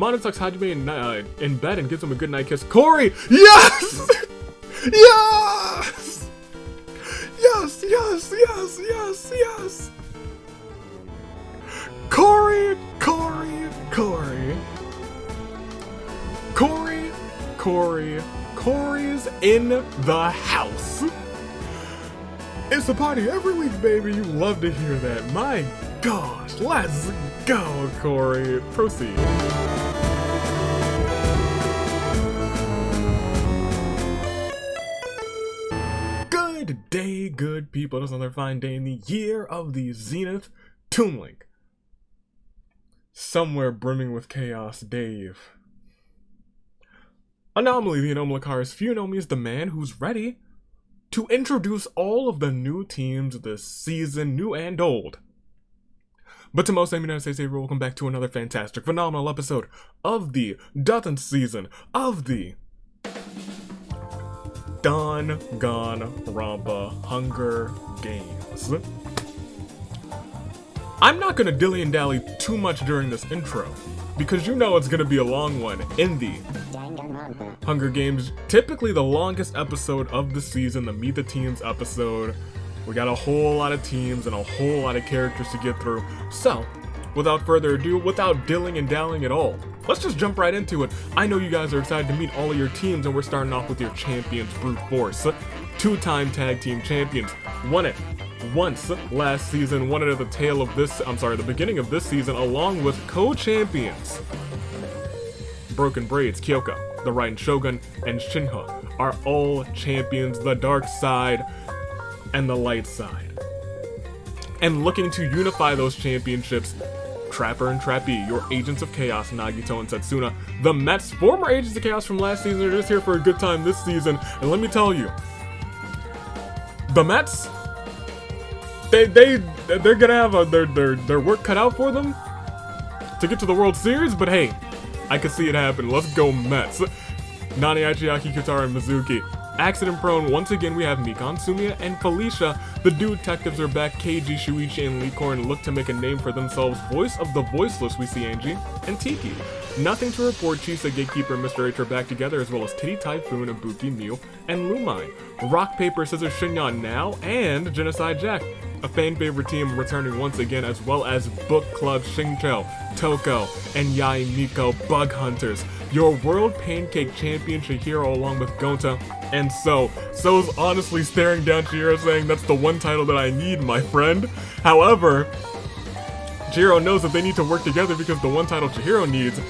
Mana tucks Hajime in bed and gives him a goodnight kiss. Corey! Yes! Yes! Yes, yes, yes, yes, yes! Corey, Corey, Corey. Corey, Corey, Corey's in the house. It's a party every week, baby. You love to hear that. My gosh, let's go, Corey. Proceed. Good day, good people. It's another fine day in the year of the Zenith Toon Link. Somewhere brimming with chaos, Dave. Anomaly, the Anomalikaris Funomi, is the man who's ready to introduce all of the new teams this season, new and old. But to most, I'm United States, welcome back to another fantastic, phenomenal episode of the 10th season of the Danganronpa Hunger Games. I'm not gonna dilly-and-dally too much during this intro, because you know it's gonna be a long one in the Hunger Games, typically the longest episode of the season, the Meet the Teams episode. We got a whole lot of teams and a whole lot of characters to get through. So, without further ado, without dilling and dallying at all, let's just jump right into it. I know you guys are excited to meet all of your teams, and we're starting off with your champions, Brute Force. Two-time tag team champions. Won it once last season, won it at the beginning of this season, along with co-champions. Broken Braids, Kyoko, the Raiden Shogun, and Shinha are all champions, the dark side and the light side. And looking to unify those championships, Trapper and Trappy, your agents of chaos, Nagito and Setsuna. The Mets, former agents of chaos from last season, are just here for a good time this season. And let me tell you, the Mets, they're gonna have their work cut out for them to get to the World Series, but hey, I can see it happen. Let's go Mets. Nani, Achiaki, Kitara, and Mizuki. Accident prone, once again we have Mikan, Sumiya, and Felicia. The detectives are back. Keiji, Shuichi, and Likorn look to make a name for themselves. Voice of the voiceless, we see Angie, and Tiki. Nothing to report. Chisa, Gatekeeper, and Mr. H are back together, as well as Titty, Typhoon, Ibuki, Mew, and Lumine. Rock, Paper, Scissors, Shinyan now, and Genocide Jack. A fan favorite team returning once again, as well as Book Club, Shingcho, Toko, and Yai Miko, Bug Hunters. Your World Pancake Champion Chihiro along with Gonta, and So's honestly staring down Chihiro saying that's the one title that I need, my friend. However, Chihiro knows that they need to work together because the one title Chihiro needs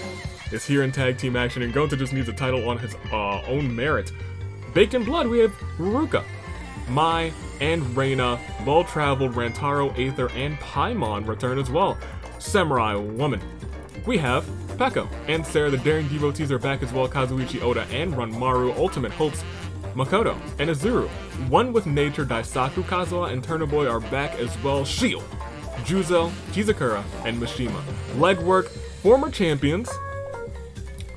is here in tag team action, and Gonta just needs a title on his own merit. Baked in Blood, we have Ruruka, Mai, and Reina. Well-traveled Rantaro, Aether, and Paimon return as well. Samurai Woman. We have Peko and Sarah, the Daring Devotees, are back as well. Kazuichi Oda and Ranmaru, Ultimate Hopes, Makoto, and Azuru. One with Nature, Daisaku, Kazuha, and Turner Boy are back as well. Shio, Juzo, Kizakura, and Mishima. Legwork, former champions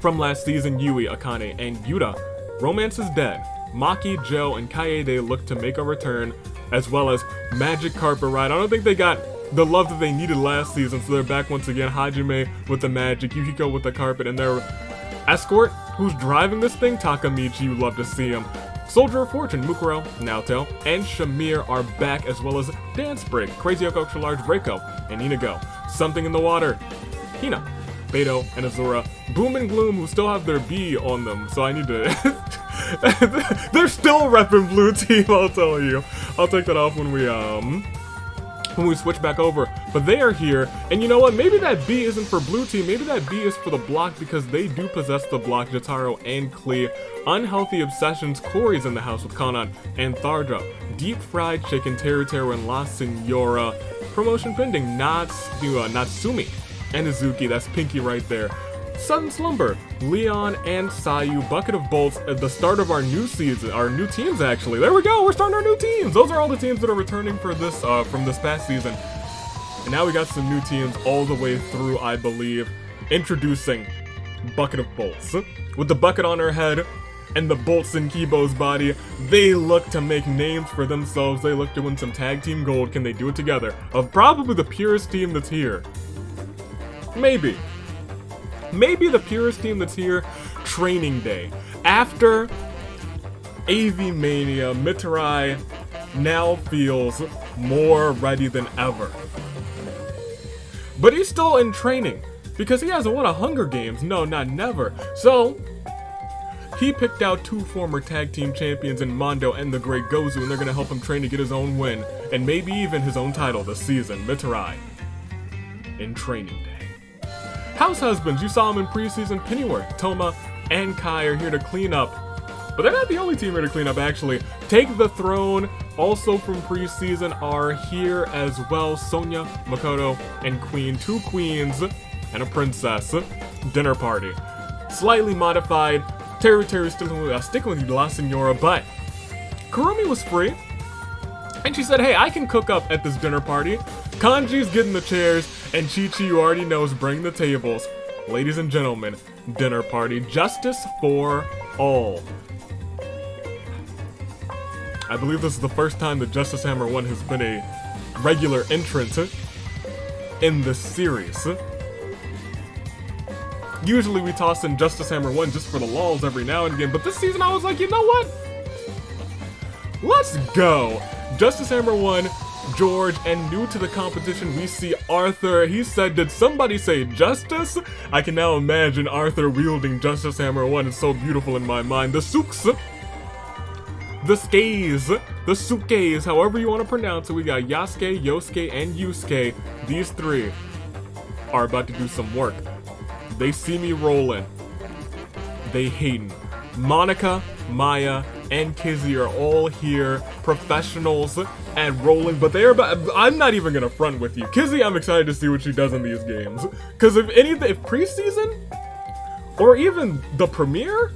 from last season, Yui, Akane, and Yuta. Romance is Dead. Maki, Joe, and Kaede look to make a return, as well as Magic Carpet Ride. I don't think they got the love that they needed last season, so they're back once again. Hajime with the magic, Yukiko with the carpet, and their escort, who's driving this thing, Takamichi, you love to see him. Soldier of Fortune, Mukuro, Naoto, and Shamir are back, as well as Dance Break, Crazy Yoko Extra Large, Reiko, and Inago. Something in the Water, Hina, Beto, and Azura. Boom and Gloom, who still have their B on them, so I need to... They're still repping blue team, I'll tell you. I'll take that off when we switch back over. But they are here, and you know what? Maybe that B isn't for blue team. Maybe that B is for the block, because they do possess the block. Jotaro and Klee. Unhealthy Obsessions, Corey's in the house with Kanan and Thardra. Deep Fried Chicken, Teru and La Senora. Promotion pending, Natsumi and Izuki. That's Pinky right there. Sudden Slumber, Leon and Sayu. Bucket of Bolts at the start of our new season, our new teams actually. There we go, we're starting our new teams. Those are all the teams that are returning for this from this past season. And now we got some new teams all the way through, I believe. Introducing Bucket of Bolts. With the bucket on her head and the bolts in Kibo's body, they look to make names for themselves. They look to win some tag team gold. Can they do it together? Of probably the purest team that's here. Maybe. maybe the purest team that's here, Training Day. After AV Mania, Mitarai now feels more ready than ever. But he's still in training, because he hasn't won a Hunger Games, no, not never. So, he picked out 2 former tag team champions in Mondo and the Great Gozu, and they're gonna help him train to get his own win, and maybe even his own title this season. Mitarai in Training Day. House Husbands, you saw him in preseason. Pennyworth, Toma, and Kai are here to clean up. But they're not the only team here to clean up, actually. Take the Throne, also from preseason, are here as well. Sonya, Makoto, and Queen. 2 queens and a princess. Dinner party. Slightly modified. Terry sticking with La Senora, but Kurumi was free. And she said, hey, I can cook up at this dinner party. Kanji's getting the chairs, and Chi-Chi, you already know, is bringing the tables. Ladies and gentlemen, dinner party. Justice for all. I believe this is the first time that Justice Hammer 1 has been a regular entrant in this series. Usually we toss in Justice Hammer 1 just for the lulz every now and again, but this season I was like, you know what? Let's go! Justice Hammer 1, George, and new to the competition we see Arthur. He said, did somebody say justice? I can now imagine Arthur wielding Justice Hammer 1. It's so beautiful in my mind. The Suks, the Skays, the Sukes, however you want to pronounce it. We got Yasuke, Yosuke, and Yusuke. These 3 are about to do some work. They see me rolling. They hating. Monica, Maya, and Kizzy are all here, professionals at rolling, but they're about, I'm not even gonna front with you. Kizzy, I'm excited to see what she does in these games. Cause if anything, if preseason, or even the premiere,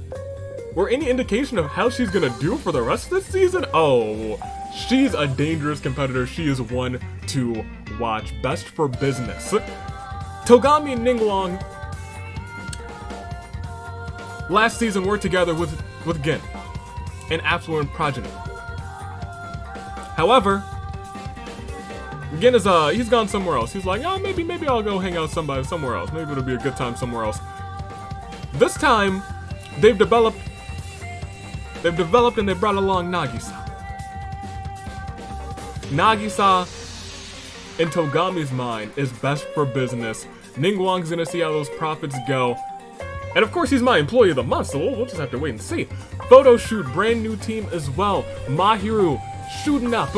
or any indication of how she's gonna do for the rest of this season, oh, she's a dangerous competitor. She is one to watch. Best for business. Togami and Ningguang last season worked together with Gin, an affluent progeny. However, Gin is he's gone somewhere else. He's like, oh, maybe I'll go hang out somewhere else. Maybe it'll be a good time somewhere else. This time, they've developed and they brought along Nagisa. Nagisa, in Togami's mind, is best for business. Ningguang's gonna see how those profits go. And of course, he's my employee of the month, so we'll just have to wait and see. Photo shoot, brand new team as well. Mahiru shooting up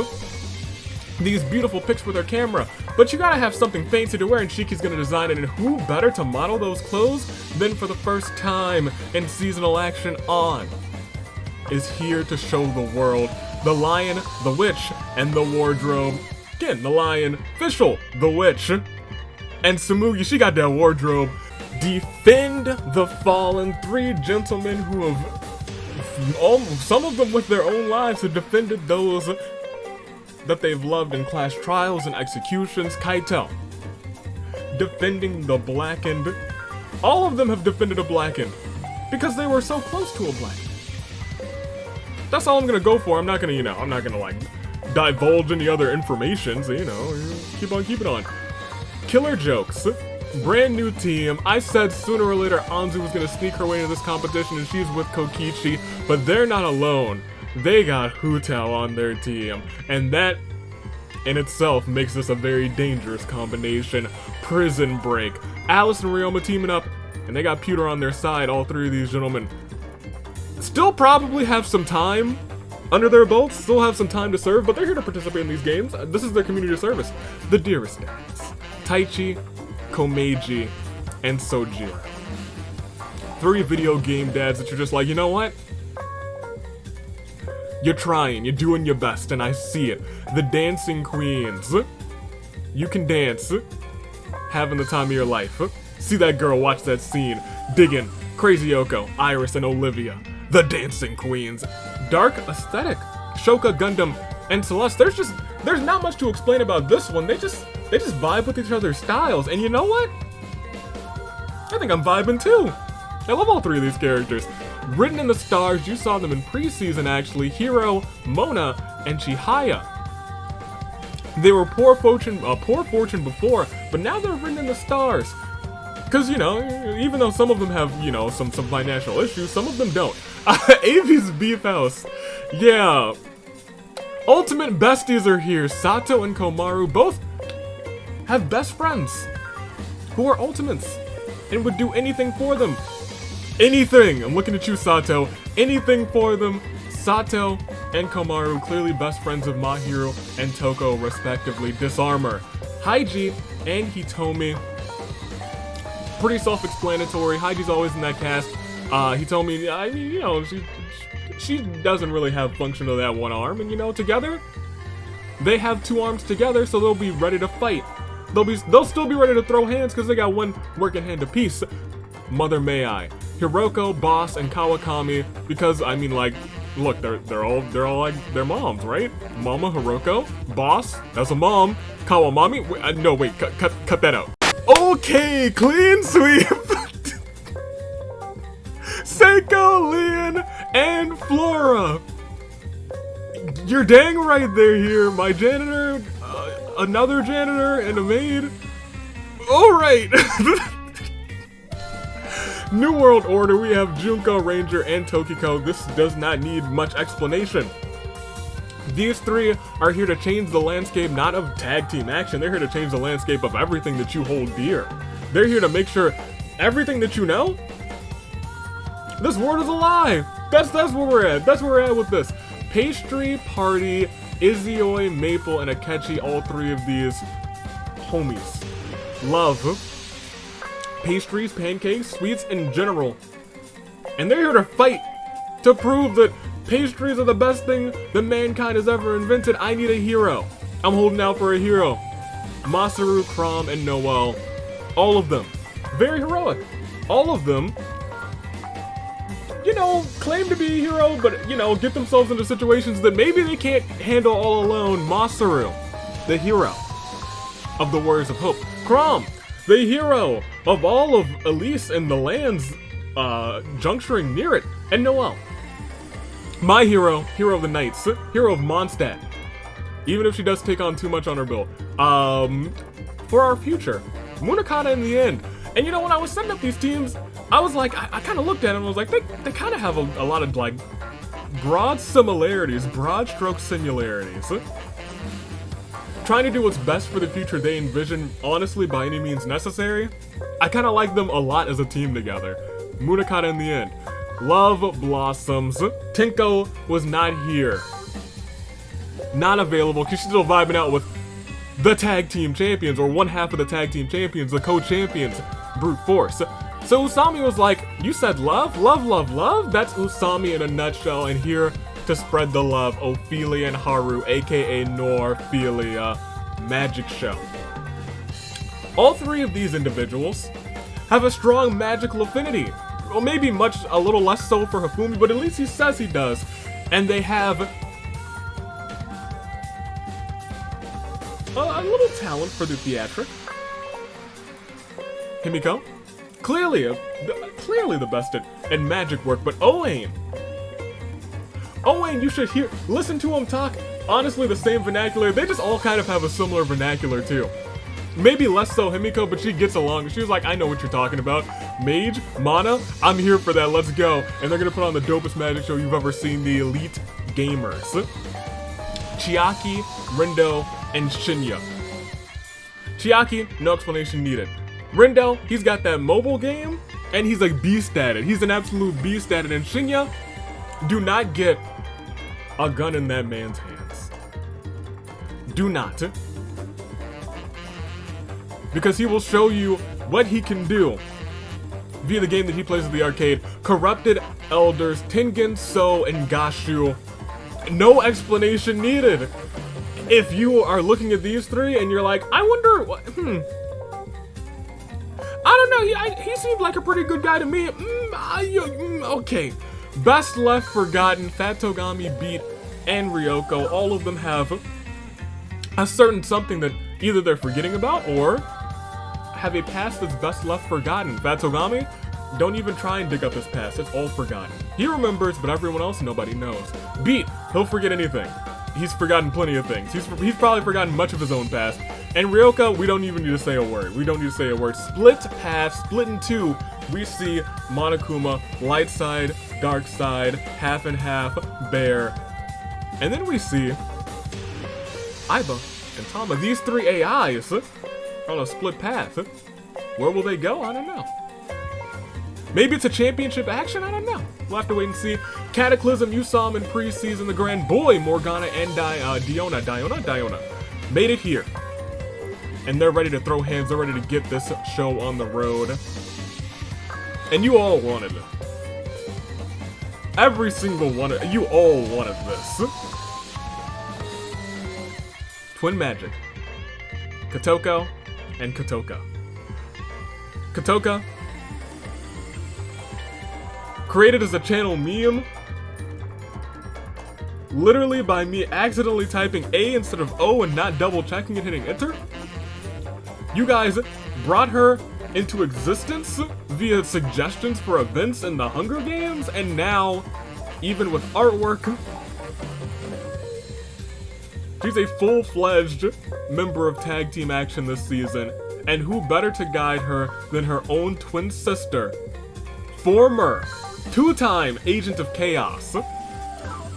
these beautiful pics with her camera. But you gotta have something fancy to wear, and Shiki's gonna design it. And who better to model those clothes than for the first time in seasonal action on is here to show the world. The Lion, the Witch, and the Wardrobe. Again, the Lion, Fischl, the Witch, and Tsumugi, she got that wardrobe. Defend the fallen. 3 gentlemen who have, some of them with their own lives, have defended those that they've loved in class trials and executions. Kaito, defending the Blackened. All of them have defended a Blackened because they were so close to a Blackened. That's all I'm gonna go for. I'm not gonna like divulge any other information, so keep on keeping on. Killer Jokes. Brand new team. I said sooner or later Anzu was gonna sneak her way into this competition, and she's with Kokichi, but they're not alone. They got Hutao on their team, and that in itself makes this a very dangerous combination. Prison Break. Alice and Ryoma teaming up, and they got Pewter on their side. All 3 of these gentlemen still probably have some time under their belts, still have some time to serve, but they're here to participate in these games. This is their community service. The Dearest Dads. Taichi, Komeiji, and Sojiro. 3 video game dads that you're just like, you know what? You're trying, you're doing your best, and I see it. The Dancing Queens. You can dance. Having the time of your life. See that girl, watch that scene. Digging. Crazy Yoko, Iris, and Olivia. The Dancing Queens. Dark aesthetic. Shoka, Gundam, and Celeste. There's not much to explain about this one. They just vibe with each other's styles. And you know what? I think I'm vibing too. I love all 3 of these characters. Written in the stars, you saw them in preseason actually. Hiro, Mona, and Chihaya. They were poor fortune before, but now they're written in the stars. Because, you know, even though some of them have, you know, some financial issues, some of them don't. Avi's Beef House. Yeah. Ultimate besties are here. Sato and Komaru both have best friends who are ultimates and would do anything for them. Anything! I'm looking at you, Sato. Anything for them. Sato and Komaru, clearly best friends of Mahiro and Toko, respectively. Disarmor. Haiji and Hitomi. Pretty self-explanatory. Haiji's always in that cast. Hitomi, I mean, you know, she doesn't really have function of that one arm, and you know, together, they have two arms together, so they'll be ready to fight. They'll still be ready to throw hands because they got one working hand apiece. Mother May I, Hiroko, Boss, and Kawakami, because I mean, like, look, they're all like their moms, right? Mama Hiroko, Boss, that's a mom. Kawamami, no wait, cut that out. Okay, clean sweep. Seiko, Leon, and Flora. You're dang right they're here. My janitor, another janitor, and a maid. Alright. New World Order, we have Junko, Ranger, and Tokiko. This does not need much explanation. These three are here to change the landscape, not of tag team action. They're here to change the landscape of everything that you hold dear. They're here to make sure everything that you know, this world is a lie. That's where we're at. That's where we're at with this. Pastry, Party, Izioi, Maple, and Akechi, all three of these homies. Love pastries, pancakes, sweets in general. And they're here to fight to prove that pastries are the best thing that mankind has ever invented. I need a hero. I'm holding out for a hero. Masaru, Crom, and Noel. All of them. Very heroic. All of them, you know, claim to be a hero, but, you know, get themselves into situations that maybe they can't handle all alone. Masaru, the hero of the Warriors of Hope. Crom, the hero of all of Elise and the lands juncturing near it. And Noel, my hero, hero of the Knights, hero of Mondstadt. Even if she does take on too much on her bill. For our future, Munakata in the end. And you know, when I was setting up these teams, I was like, I kind of looked at them and was like, they kind of have a lot of like broad similarities, broad stroke similarities. Trying to do what's best for the future they envision, honestly, by any means necessary. I kind of like them a lot as a team together. Munakata in the end. Love blossoms. Tenko was not here. Not available, because she's still vibing out with the tag team champions, or one half of the tag team champions, the co-champions, Brute Force. So Usami was like, you said love? Love, love, love? That's Usami in a nutshell, and here to spread the love, Ophelia and Haru, aka Norphelia, Magic Show. All three of these individuals have a strong magical affinity. Well, maybe a little less so for Hifumi, but at least he says he does. And they have a little talent for the theatric. Himiko, clearly the best at magic work, but Owain, you should listen to him talk. Honestly, the same vernacular. They just all kind of have a similar vernacular too. Maybe less so Himiko, but she gets along. She was like, I know what you're talking about. Mage, Mana, I'm here for that, let's go. And they're gonna put on the dopest magic show you've ever seen, the Elite Gamers. Chiaki, Rindo, and Shinya. Chiaki, no explanation needed. Rindo, he's got that mobile game, and he's a beast at it. He's an absolute beast at it. And Shinya, do not get a gun in that man's hands. Do not. Because he will show you what he can do via the game that he plays at the arcade. Corrupted Elders, Tengen, So, and Gashu. No explanation needed. If you are looking at these three and you're like, I wonder what, I don't know, he seemed like a pretty good guy to me. Okay. Best Left Forgotten, Fat Togami, Beat, and Ryoko. All of them have a certain something that either they're forgetting about or have a past that's best left forgotten. Fat Togami, don't even try and dig up his past. It's all forgotten. He remembers, but everyone else, nobody knows. Beat, he'll forget anything. He's forgotten plenty of things. He's probably forgotten much of his own past. And Ryoka, we don't even need to say a word. We don't need to say a word. Split half, split in two. We see Monokuma, light side, dark side, half and half, bear. And then we see Aiba and Tama. These three AIs on a split path. Where will they go? I don't know. Maybe it's a championship action? I don't know. We'll have to wait and see. Cataclysm, you saw him in preseason. The Grand Boy, Morgana, and Diona made it here. And they're ready to throw hands. They're ready to get this show on the road. And you all wanted it. Every single one of you all wanted this. Twin Magic. Kotoko and Kotoka. Kotoka, created as a channel meme, literally by me accidentally typing A instead of O and not double checking and hitting enter. You guys brought her into existence via suggestions for events in the Hunger Games, and now, even with artwork, she's a full-fledged member of Tag Team Action this season, and who better to guide her than her own twin sister, former two-time Agent of Chaos,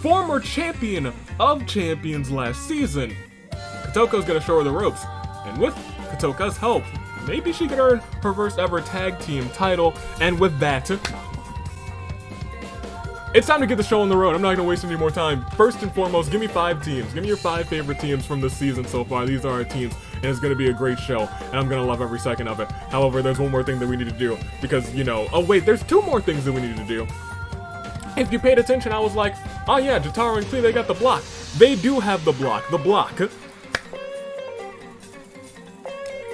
former champion of champions last season. Kotoko's gonna show her the ropes, and with Kotoka's help, maybe she could earn her first ever tag team title. And with that, it's time to get the show on the road. I'm not gonna waste any more time. First and foremost, give me 5 teams. Give me your 5 favorite teams from this season so far. These are our teams, and it's gonna be a great show, and I'm gonna love every second of it. However, there's one more thing that we need to do, because, you know, oh wait, there's 2 more things that we need to do. If you paid attention, I was like, oh yeah, Jotaro and Klee, they got the block. They do have the block. The block.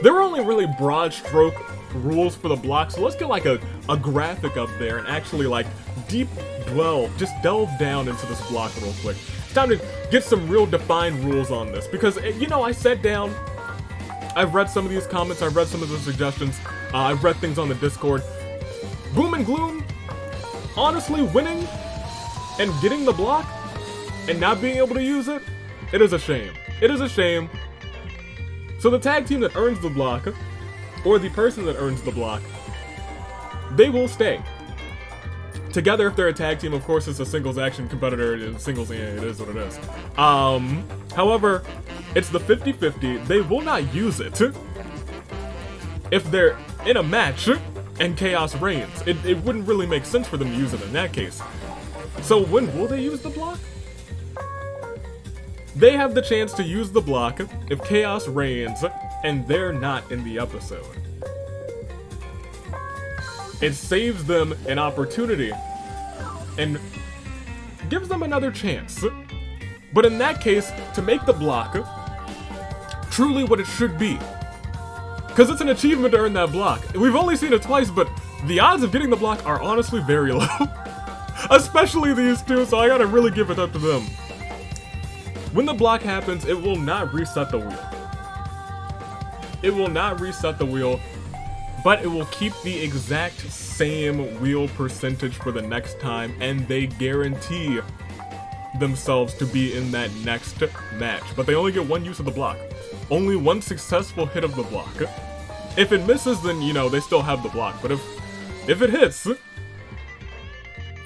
There are only really broad stroke rules for the block, so let's get like a graphic up there and actually like just delve down into this block real quick. It's time to get some real defined rules on this, because, you know, I sat down, I've read some of these comments, I've read some of the suggestions, I've read things on the Discord. Boom and Gloom, honestly, winning and getting the block and not being able to use it, it is a shame. It is a shame. So the tag team that earns the block, or the person that earns the block, they will stay. Together, if they're a tag team, of course, it's a singles action competitor. Singles, yeah, it is what it is. However, it's the 50-50. They will not use it if they're in a match and Chaos reigns. It wouldn't really make sense for them to use it in that case. So when will they use the block? They have the chance to use the block if Chaos reigns and they're not in the episode. It saves them an opportunity and gives them another chance. But in that case, to make the block truly what it should be, because it's an achievement to earn that block. We've only seen it twice, but the odds of getting the block are honestly very low. Especially these two, so I gotta really give it up to them. When the block happens, it will not reset the wheel. It will not reset the wheel, but it will keep the exact same wheel percentage for the next time, and they guarantee themselves to be in that next match. But they only get one use of the block. Only one successful hit of the block. If it misses, then, you know, they still have the block. But if it hits,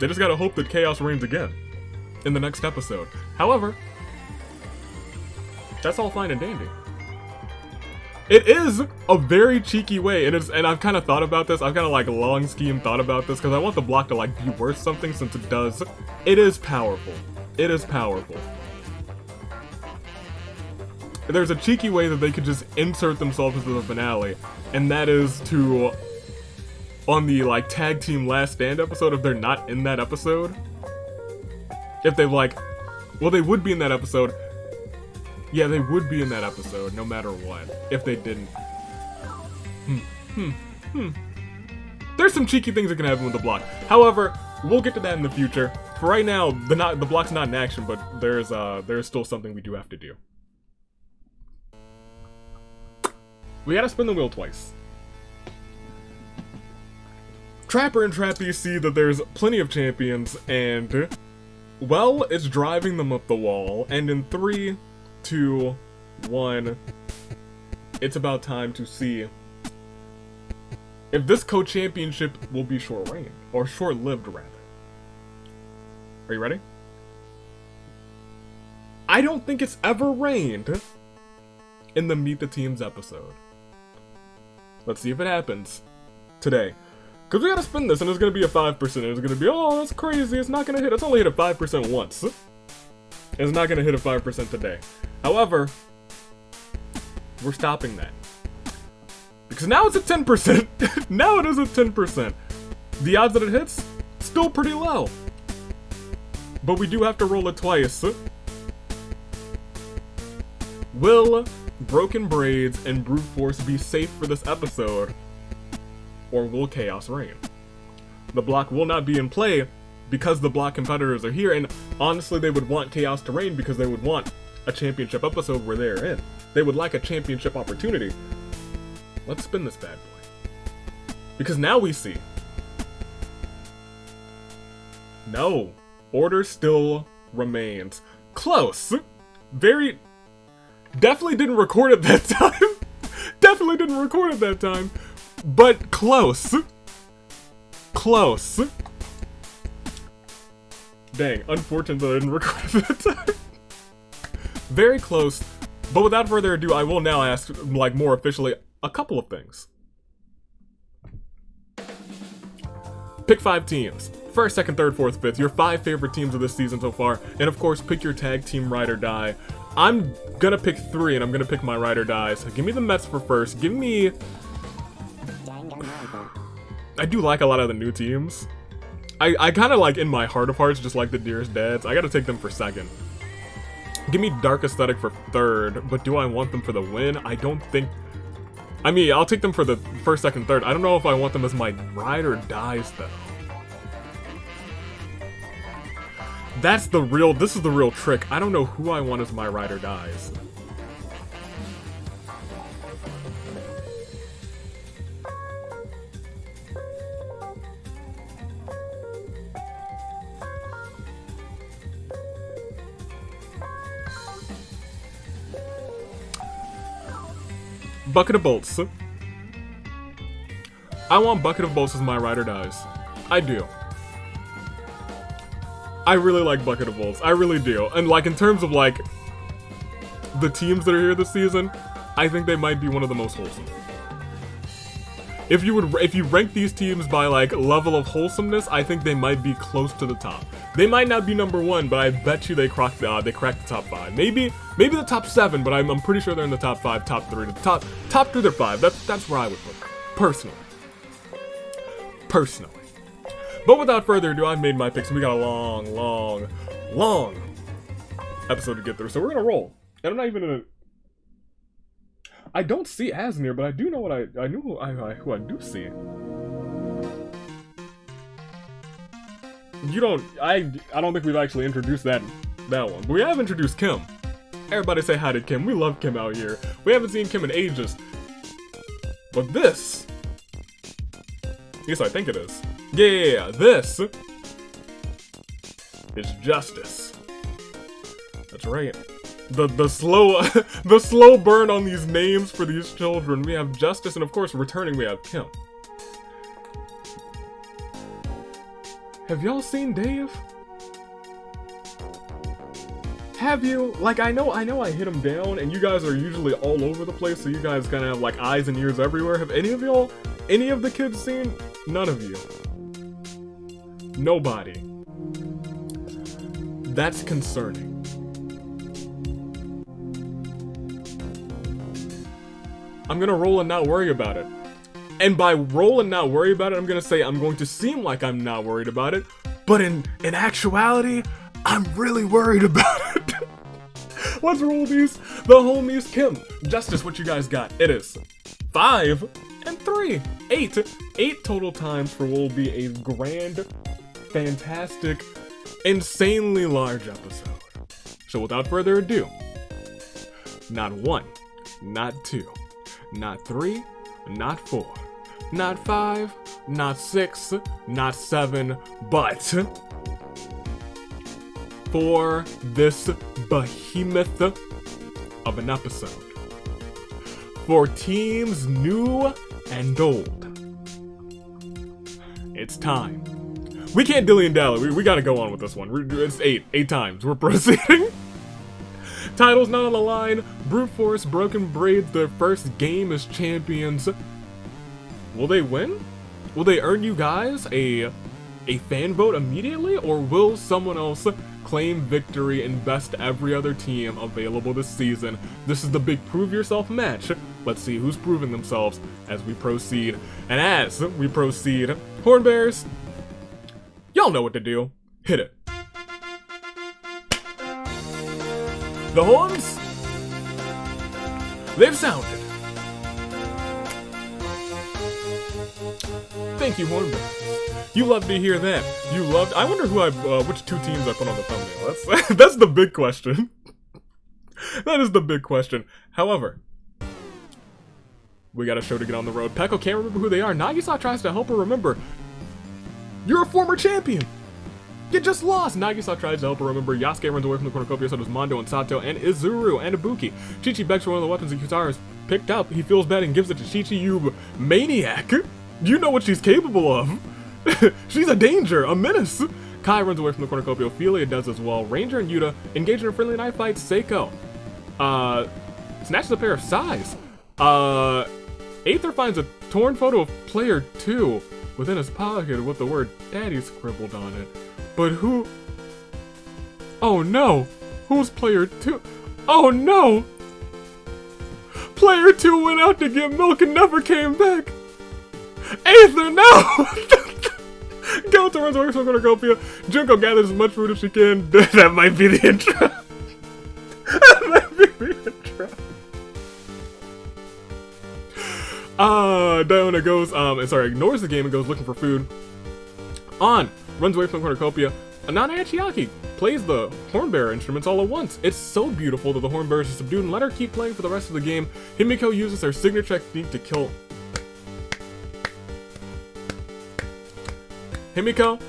they just gotta hope that Chaos reigns again in the next episode. However, that's all fine and dandy. It is a very cheeky way, and I've kind of thought about this. I've kind of like long scheme thought about this, because I want the block to like be worth something, since it does. It is powerful. It is powerful. There's a cheeky way that they could just insert themselves into the finale, and that is to, on the like tag team last stand episode, if they're not in that episode, if they like, well, they would be in that episode. Yeah, they would be in that episode, no matter what, if they didn't. There's some cheeky things that can happen with the block. However, we'll get to that in the future. For right now, the block's not in action, but there's still something we do have to do. We gotta spin the wheel twice. Trapper and Trappy see that there's plenty of champions, and, well, it's driving them up the wall, and in 3, 2, 1, it's about time to see if this co-championship will be short-reigned, or short-lived, rather. Are you ready? I don't think it's ever rained in the Meet the Teams episode. Let's see if it happens today. Because we gotta spin this, and it's gonna be a 5%. It's gonna be, oh, that's crazy. It's not gonna hit. It's only hit a 5% once. It's not gonna hit a 5% today. However, we're stopping that. Because now it's at 10%. Now it is at 10%. The odds that it hits, still pretty low. But we do have to roll it twice. Will Broken Braids and Brute Force be safe for this episode? Or will Chaos reign? The block will not be in play because the block competitors are here, and honestly they would want Chaos to reign because they would want a championship episode where they're in. They would like a championship opportunity. Let's spin this bad boy. Because now we see. No. Order still remains. Close. Very... Definitely didn't record it that time. Definitely didn't record it that time. But close. Close. Dang, unfortunate that I didn't record it that time. Very close. But without further ado, I will now ask, like, more officially, a couple of things. Pick 5 teams. First, second, third, fourth, fifth. Your 5 favorite teams of this season so far. And of course, pick your tag team ride or die. I'm gonna pick 3, and I'm gonna pick my ride or die. So give me the Mets for first. Give me... I do like a lot of the new teams. I kind of like, in my heart of hearts, just like the Dearest Dads. I gotta take them for second. Give me Dark Aesthetic for third, but do I want them for the win? I don't think... I mean, I'll take them for the first, second, third. I don't know if I want them as my ride or dies, though. That's the real... This is the real trick. I don't know who I want as my ride or dies. Bucket of Bolts. I want Bucket of Bolts as my ride or dies. I do. I really like Bucket of Bolts. I really do. And like in terms of like the teams that are here this season, I think they might be one of the most wholesome. If you rank these teams by like level of wholesomeness, I think they might be close to the top. They might not be number 1, but I bet you they cracked the top 5. Maybe the top 7, but I'm pretty sure they're in the top 5, top 3, top 3 to 5. That's where I would put them, personally. But without further ado, I've made my picks, and we got a long episode to get through, so we're gonna roll. And I'm not even gonna... I don't see Asmir, but I do know what I knew who I do see. I don't think we've actually introduced that one, but we have introduced Kim. Everybody say hi to Kim. We love Kim out here. We haven't seen Kim in ages. But this, yes, I think it is. Yeah, this is Justice. That's right. The slow burn on these names for these children. We have Justice, and of course, returning we have Kim. Have y'all seen Dave? Have you? Like, I know I hit him down, and you guys are usually all over the place, so you guys kind of have like eyes and ears everywhere. Have any of the kids seen? None of you. Nobody. That's concerning. I'm gonna roll and not worry about it. And by roll and not worry about it, I'm gonna say I'm going to seem like I'm not worried about it, but in actuality, I'm really worried about it. Let's roll these. The homies Kim. Justice, what you guys got? It is 5 and 3. 8 total times for what will be a grand, fantastic, insanely large episode. So without further ado, not 1, not 2, not 3, not 4, not 5, not 6, not 7, but for this behemoth of an episode, for teams new and old. It's time. We can't dilly-and-dally. We gotta go on with this one. It's 8 times. We're proceeding. Titles not on the line. Brute Force, Broken Braids, their first game as champions. Will they win? Will they earn you guys a fan vote immediately? Or will someone else claim victory and best every other team available this season? This is the big prove yourself match. Let's see who's proving themselves as we proceed. And as we proceed, Horn Bears, y'all know what to do. Hit it. The horns, they've sounded. Thank you, Horn Bears. You love to hear that. You loved. I wonder who which 2 teams I put on the thumbnail. That's the big question. That is the big question. However, we got a show to get on the road. Peko can't remember who they are. Nagisa tries to help her remember. You're a former champion. You just lost! Nagisa tries to help her remember. Yasuke runs away from the cornucopia, so does Mondo and Sato and Izuru and Ibuki. Chi-Chi begs for one of the weapons that Kitara has picked up. He feels bad and gives it to Chi-Chi. You maniac! You know what she's capable of! She's a danger, a menace! Kai runs away from the cornucopia. Ophelia does as well. Ranger and Yuta engage in a friendly knife fight. Seiko snatches a pair of sais. Aether finds a torn photo of Player 2 within his pocket with the word Daddy scribbled on it. But who? Oh no! Who's Player 2? Oh no! Player 2 went out to get milk and never came back! Aether, no! Goto runs away from the cornucopia. Junko gathers as much food as she can. That might be the intro. That might be the intro. Diona goes, ignores the game and goes looking for food. On runs away from the cornucopia. Anana Chiaki plays the hornbearer instruments all at once. It's so beautiful that the hornbearers are subdued and let her keep playing for the rest of the game. Himiko uses her signature technique to kill. Himiko,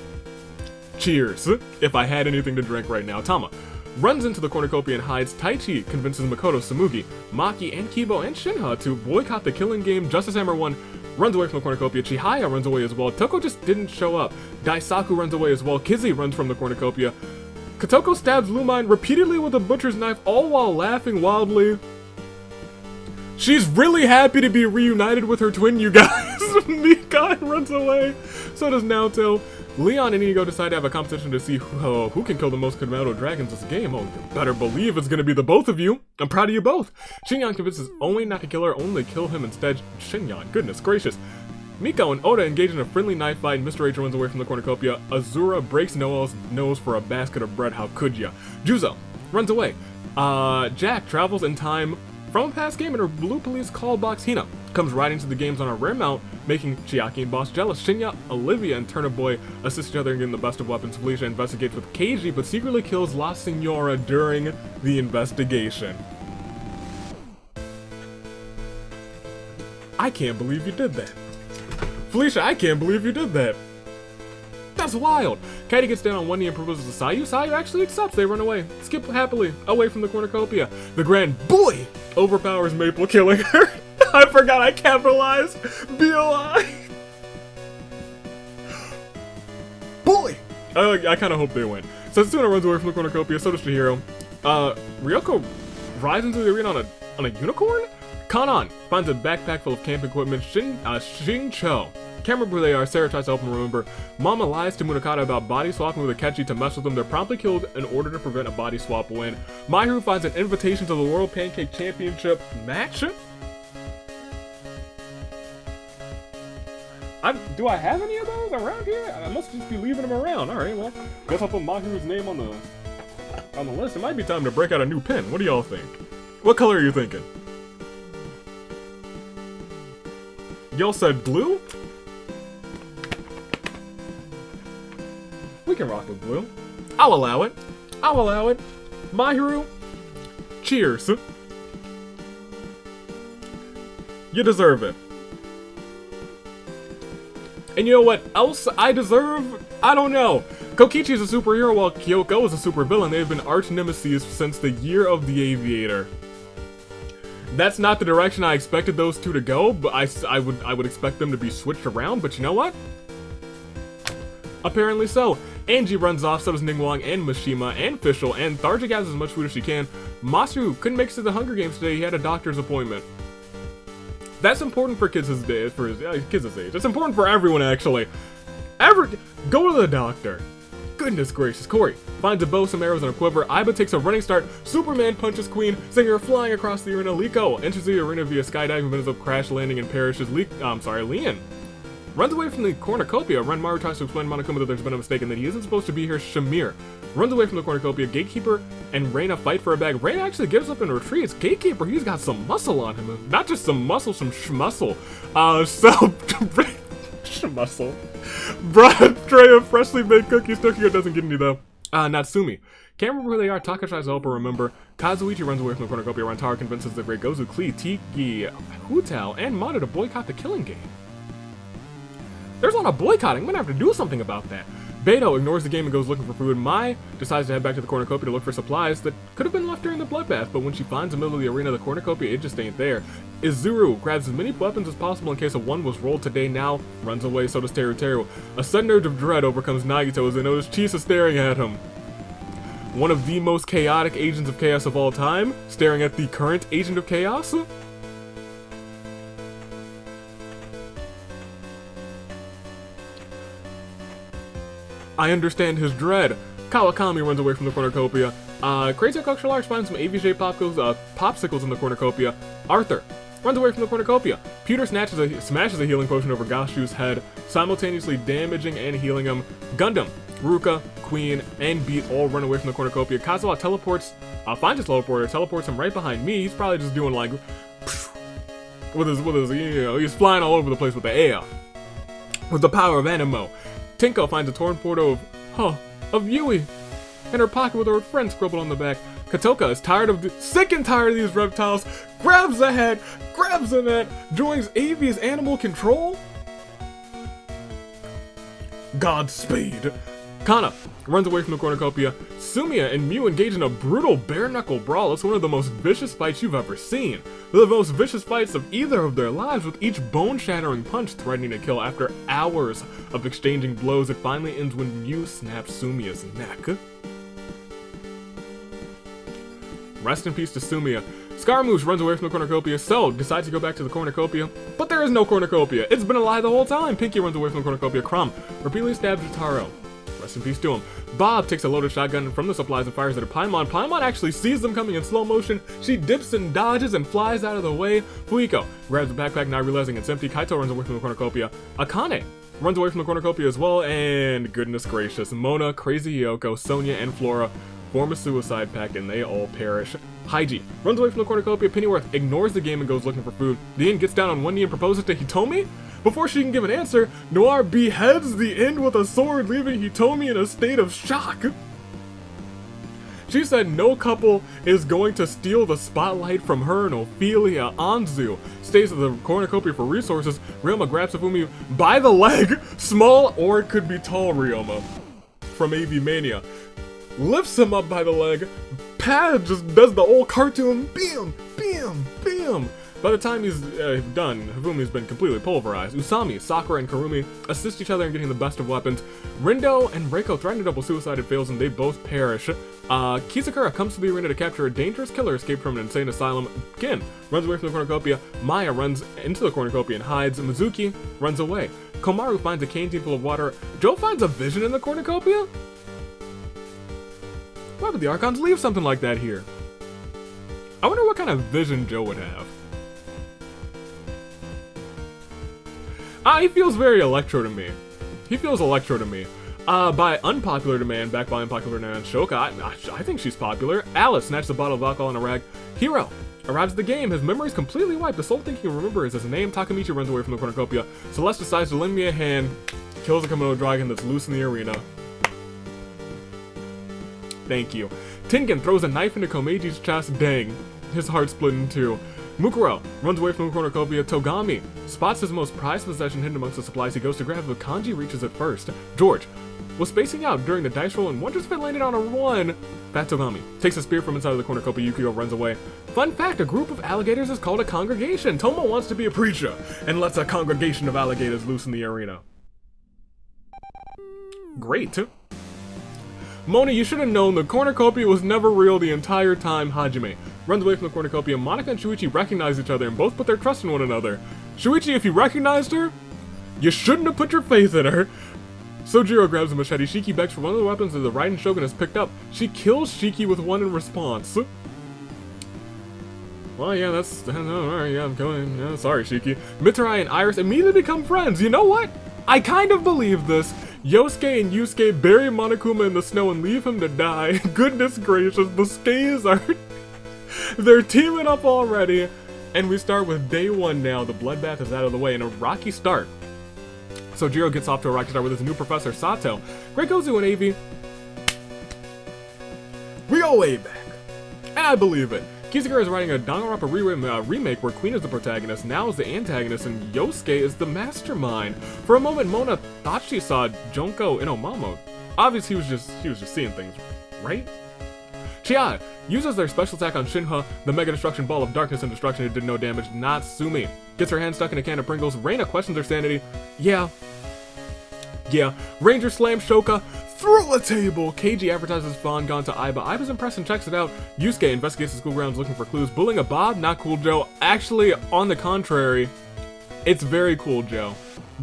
cheers. If I had anything to drink right now. Tama runs into the cornucopia and hides. Taichi convinces Makoto, Samugi, Maki, and Kibo and Shinha to boycott the killing game. Justice Hammer 1 runs away from the cornucopia. Chihaya runs away as well. Toko just didn't show up. Daisaku runs away as well. Kizzy runs from the cornucopia. Kotoko stabs Lumine repeatedly with a butcher's knife, all while laughing wildly. She's really happy to be reunited with her twin, you guys. Mikai runs away. So does Naoto. Leon and Inigo decide to have a competition to see who can kill the most Komodo dragons this game. Oh, you better believe it's gonna be the both of you. I'm proud of you both. Shinyan convinces Omi not to kill her, only kill him instead. Shinyan, goodness gracious. Miko and Oda engage in a friendly knife fight, and Mr. H runs away from the cornucopia. Azura breaks Noel's nose for a basket of bread. How could ya? Juzo runs away. Jack travels in time from a past game in her blue police call box. Hina comes riding to the games on a rare mount, making Chiaki and Boss jealous. Shinya, Olivia, and Turnip Boy assist each other in getting the best of weapons. Felicia investigates with Keiji, but secretly kills La Signora during the investigation. I can't believe you did that. Felicia, I can't believe you did that. That's wild. Katie gets down on one knee and proposes to Sayu. Sayu actually accepts. They run away. Skip happily away from the cornucopia. The grand boy overpowers Maple, killing her. I forgot I capitalized. B-O-I. Boy. I kind of hope they win. Setsuna runs away from the cornucopia. So does Chihiro. Ryoko rides into the arena on a unicorn? Kanan finds a backpack full of camp equipment. Shincho can't remember who they are. Sarah tries to help him remember. Mama lies to Munakata about body swapping with Akechi to mess with them. They're promptly killed in order to prevent a body swap win. Mahiru finds an invitation to the World Pancake Championship match. Do I have any of those around here? I must just be leaving them around. Alright, well, guess I'll put Mahiru's name on the list. It might be time to break out a new pen. What do y'all think? What color are you thinking? Y'all said blue? We can rock with blue. I'll allow it. I'll allow it. Mahiru, cheers. You deserve it. And you know what else I deserve? I don't know. Kokichi is a superhero while Kyoko is a supervillain. They have been arch nemesis since the year of the Aviator. That's not the direction I expected those two to go, but I would expect them to be switched around, but you know what? Apparently so. Angie runs off, so does Ningguang and Mishima and Fischl, and Tharja gathers as much food as she can. Masu couldn't make it to the Hunger Games today, he had a doctor's appointment. That's important for kids his age, It's important for everyone, actually. Go to the doctor. Goodness gracious. Corey finds a bow, some arrows, and a quiver. Aiba takes a running start. Superman punches Queen, sending her flying across the arena. Liko enters the arena via skydiving, but ends up crash landing and perishes. Lian runs away from the cornucopia. Renmaru tries to explain to Monokuma that there's been a mistake and that he isn't supposed to be here. Shamir runs away from the cornucopia. Gatekeeper and Reina fight for a bag. Reina actually gives up and retreats. Gatekeeper, he's got some muscle on him. Not just some muscle, some schmuscle. Schmuscle. Brought tray of freshly baked cookies. Tokyo doesn't get any though. Natsumi. Can't remember who they are. Taka tries to help her remember. Kazuichi runs away from the cornucopia. Rantaro convinces the great Gozu, Klee, Tiki, Hutao, and Mana to boycott the killing game. There's a lot of boycotting. I'm gonna have to do something about that. Beto ignores the game and goes looking for food. Mai decides to head back to the cornucopia to look for supplies that could have been left during the bloodbath, but when she finds the middle of the arena, the cornucopia, it just ain't there. Izuru grabs as many weapons as possible in case a one was rolled today. Now runs away, so does Teru. A sudden urge of dread overcomes Nagito as they notice Chisa staring at him. One of the most chaotic agents of chaos of all time, staring at the current agent of chaos? I understand his dread. Kawakami runs away from the cornucopia. Crazy Cultural Arts finds some AVJ popsicles in the cornucopia. Arthur runs away from the cornucopia. Peter smashes a healing potion over Gashu's head, simultaneously damaging and healing him. Gundam, Ruka, Queen, and Beat all run away from the cornucopia. Kazuha finds his teleporter, teleports him right behind me. He's probably just doing like, with his, he's flying all over the place with the air. With the power of Animo. Tinko finds a torn photo of Yui in her pocket with her friend scribbled on the back. Katoka is sick and tired of these reptiles, grabs the head, grabs the net, joins Avi's animal control. Godspeed. Kana runs away from the cornucopia. Sumiya and Mew engage in a brutal bare-knuckle brawl. It's one of the most vicious fights you've ever seen. They're the most vicious fights of either of their lives, with each bone-shattering punch threatening to kill. After hours of exchanging blows, it finally ends when Mew snaps Sumiya's neck. Rest in peace to Sumiya. Scaramouche runs away from the cornucopia. So decides to go back to the cornucopia, but there is no cornucopia. It's been a lie the whole time. Pinky runs away from the cornucopia. Crom repeatedly stabs Jotaro. Rest in peace to him. Bob takes a loaded shotgun from the supplies and fires it at Paimon. Paimon actually sees them coming in slow motion. She dips and dodges and flies out of the way. Fuiko grabs the backpack, not realizing it's empty. Kaito runs away from the cornucopia. Akane runs away from the cornucopia as well. And goodness gracious, Mona, Crazy Yoko, Sonia, and Flora form a suicide pact and they all perish. Haiji runs away from the cornucopia. Pennyworth ignores the game and goes looking for food. Dian gets down on one knee and proposes to Hitomi. Before she can give an answer, Noir beheads the end with a sword, leaving Hitomi in a state of shock. She said no couple is going to steal the spotlight from her and Ophelia. Anzu stays at the cornucopia for resources. Ryoma grabs Hifumi by the leg, small or it could be tall Ryoma, from AV Mania. Lifts him up by the leg, Pad just does the old cartoon, bam, bam, bam. By the time he's done, Hifumi's been completely pulverized. Usami, Sakura, and Karumi assist each other in getting the best of weapons. Rindo and Reiko threaten to double suicide. It fails and they both perish. Kizakura comes to the arena to capture a dangerous killer escaped from an insane asylum. Kin runs away from the cornucopia. Maya runs into the cornucopia and hides. Mizuki runs away. Komaru finds a canteen full of water. Joe finds a vision in the cornucopia? Why would the Archons leave something like that here? I wonder what kind of vision Joe would have. He feels very Electro to me. He feels Electro to me. By unpopular demand, backed by unpopular demand, Shoka, I think she's popular. Alice snatched a bottle of alcohol in a rag. Hiro arrives at the game, his memory's completely wiped. The sole thing he can remember is his name. Takamichi runs away from the cornucopia. Celeste decides to lend me a hand, kills a Komodo dragon that's loose in the arena. Thank you. Tengen throws a knife into Komeji's chest. Dang, his heart split in two. Mukuro runs away from the cornucopia. Togami spots his most prized possession hidden amongst the supplies. He goes to grab it, but Kanji reaches it first. George was spacing out during the dice roll and wonders if it landed on a 1. Fat Togami takes a spear from inside of the cornucopia. Yukio runs away. Fun fact, a group of alligators is called a congregation. Tomo wants to be a preacher and lets a congregation of alligators loose in the arena. Great. Mona, you should have known the cornucopia was never real the entire time. Hajime runs away from the cornucopia. Monika and Shuichi recognize each other and both put their trust in one another. Shuichi, if you recognized her, you shouldn't have put your faith in her. Sojiro grabs a machete. Shiki begs for one of the weapons that the Raiden Shogun has picked up. She kills Shiki with one in response. Well, yeah, alright, yeah, I'm going. Yeah, sorry, Shiki. Mitarai and Iris immediately become friends. You know what? I kind of believe this. Yosuke and Yusuke bury Monokuma in the snow and leave him to die. Goodness gracious, the skays are... They're teaming up already. And we start with day one now. The bloodbath is out of the way and a rocky start. Sojiro gets off to a rocky start with his new professor, Sato. Great Gozu and Avi. We go way back. And I believe it. Kisagura is writing a Danganronpa remake where Queen is the protagonist, now is the antagonist, and Yosuke is the mastermind. For a moment, Mona thought she saw Junko in Omamo. Obviously, he was just seeing things, right? Chia uses their special attack on Shinha, the Mega Destruction Ball of Darkness and Destruction. It did no damage. Natsumi gets her hand stuck in a can of Pringles. Reina questions her sanity. Yeah. Ranger slams Shoka through a table. Keiji advertises Fawn gone to Aiba. Aiba's impressed and checks it out. Yusuke investigates the school grounds looking for clues. Bullying a Bob? Not cool, Joe. Actually, on the contrary, it's very cool, Joe.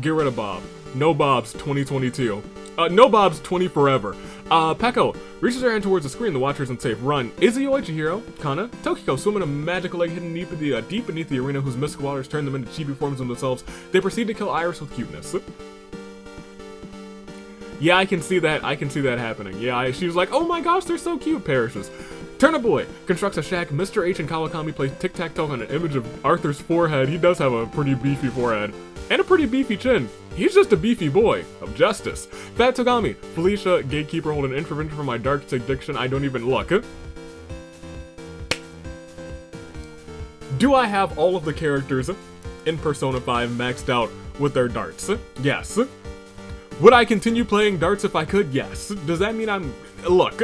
Get rid of Bob. No Bobs 2022. No Bobs 20 forever. Peko reaches her hand towards the screen. The Watcher isn't safe. Run. Izuyoi, Chihiro, Kana, Tokiko swim in a magical lake hidden deep beneath the arena whose mystical waters turn them into chibi forms of themselves. They proceed to kill Iris with cuteness. Yeah, I can see that happening. Yeah, she was like, oh my gosh, they're so cute, perishes. Turnip Boy constructs a shack. Mr. H and Kawakami play tic-tac-toe on an image of Arthur's forehead. He does have a pretty beefy forehead. And a pretty beefy chin. He's just a beefy boy of justice. Fat Togami, Felicia, Gatekeeper, hold an intervention for my dark addiction. I don't even look. Do I have all of the characters in Persona 5 maxed out with their darts? Yes. Would I continue playing darts if I could? Yes. Does that mean I'm... Look.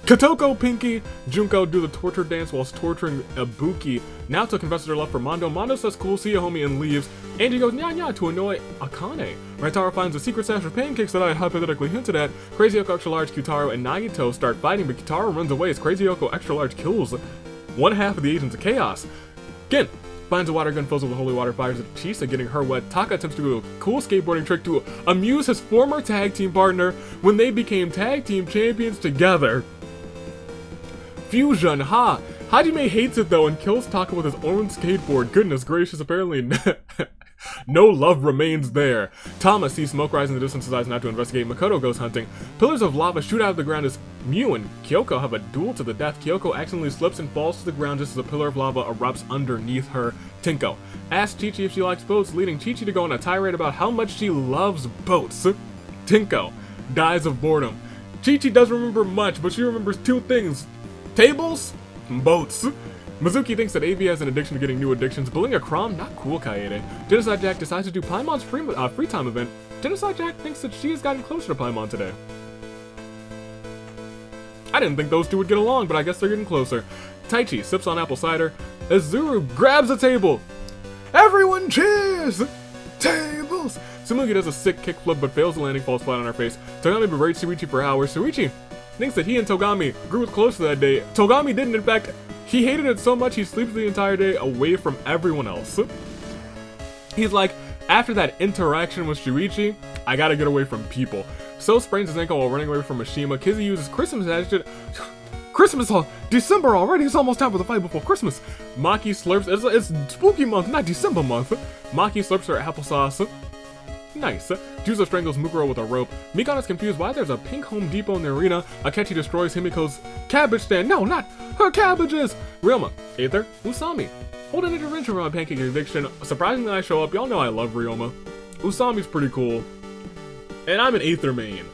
Kotoko, Pinky, Junko do the torture dance whilst torturing Ibuki. Naoto confesses her love for Mondo. Mondo says cool, see ya homie, and leaves. Angie goes nya nya to annoy Akane. Raitaro finds a secret stash of pancakes that I hypothetically hinted at. Crazy Yoko Extra Large, Kyutaro, and Nagito start fighting, but Kyutaro runs away as Crazy Yoko Extra Large kills one half of the Agents of Chaos. Gin finds a water gun filled with holy water, fires at Chisa, getting her wet. Taka attempts to do a cool skateboarding trick to amuse his former tag team partner when they became tag team champions together. Fusion, ha! Hajime hates it though and kills Taka with his own skateboard. Goodness gracious, apparently no love remains there. Tama sees smoke rise in the distance, decides not to investigate. Makoto goes hunting. Pillars of lava shoot out of the ground as Mew and Kyoko have a duel to the death. Kyoko accidentally slips and falls to the ground just as a pillar of lava erupts underneath her. Tinko asks Chi-Chi if she likes boats, leading Chi-Chi to go on a tirade about how much she loves boats. Tinko dies of boredom. Chi-Chi doesn't remember much, but she remembers two things. Tables? Boats. Mizuki thinks that AV has an addiction to getting new addictions. Bullying a Crom? Not cool, Kaede. Genocide Jack decides to do Paimon's free time event. Genocide Jack thinks that she has gotten closer to Paimon today. I didn't think those two would get along, but I guess they're getting closer. Taichi sips on apple cider. Azuru grabs a table. Everyone cheers! Tables! Tsumugi does a sick kickflip but fails the landing, falls flat on her face. Togami berates Shuichi for hours. Shuichi thinks that he and Togami grew closer that day. Togami didn't, in fact. He hated it so much he sleeps the entire day away from everyone else. He's like, after that interaction with Shuichi, I gotta get away from people. So sprains his ankle while running away from Mishima. Kizzy uses Christmas attitude. Christmas, December already, it's almost time for the fight before Christmas. Maki slurps, it's spooky month, not December month. Maki slurps her applesauce. Nice. Juzo strangles Mukuro with a rope. Mikon is confused why there's a pink Home Depot in the arena. Akechi destroys Himiko's cabbage stand. No, not her cabbages! Ryoma, Aether, Usami. Hold an intervention for my pancake eviction. Surprisingly, I show up. Y'all know I love Ryoma. Usami's pretty cool. And I'm an Aether main.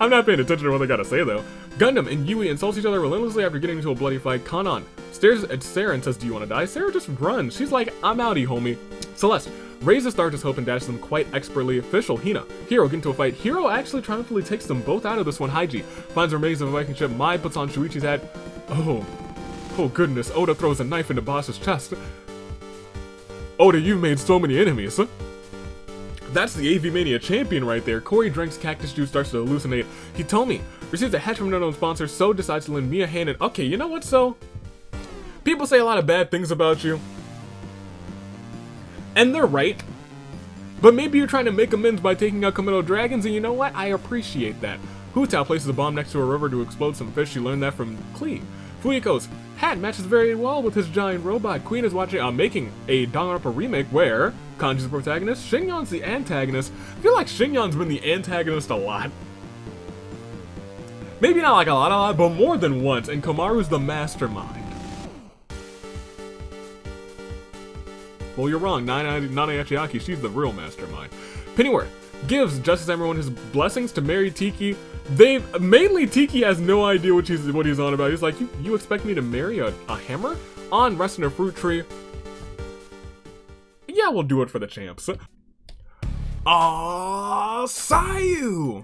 I'm not paying attention to what they gotta say though. Gundam and Yui insult each other relentlessly after getting into a bloody fight. Kanan stares at Sarah and says, do you wanna die? Sarah just runs. She's like, I'm outie, homie. Celeste raises Stardust Hope and dashes them quite expertly. Official Hina. Hero get into a fight. Hero actually triumphantly takes them both out of this one. Haiji finds the remains of a Viking ship. Mai puts on Shuichi's hat. Oh goodness. Oda throws a knife into Boss's chest. Oda, you've made so many enemies. That's the AV Mania champion right there. Corey drinks cactus juice, starts to hallucinate. Hitomi receives a hatch from an unknown sponsor. So decides to lend me a hand. And okay, you know what, So? People say a lot of bad things about you. And they're right. But maybe you're trying to make amends by taking out Komodo dragons, and you know what? I appreciate that. Hu Tao places a bomb next to a river to explode some fish. She learned that from Klee. Fuyuko's hat matches very well with his giant robot. Queen is making a Danganronpa remake where Kanji's the protagonist, Shinyeon's the antagonist. I feel like Shinyeon's been the antagonist a lot. Maybe not like a lot, but more than once, and Komaru's the mastermind. Well, you're wrong. Nana Yachiaki, she's the real mastermind. Pennyworth gives Justice Everyone his blessings to marry Tiki. Mainly Tiki has no idea what he's on about. He's like, you expect me to marry a hammer? On resting a fruit tree. Yeah, we'll do it for the champs. Sayu!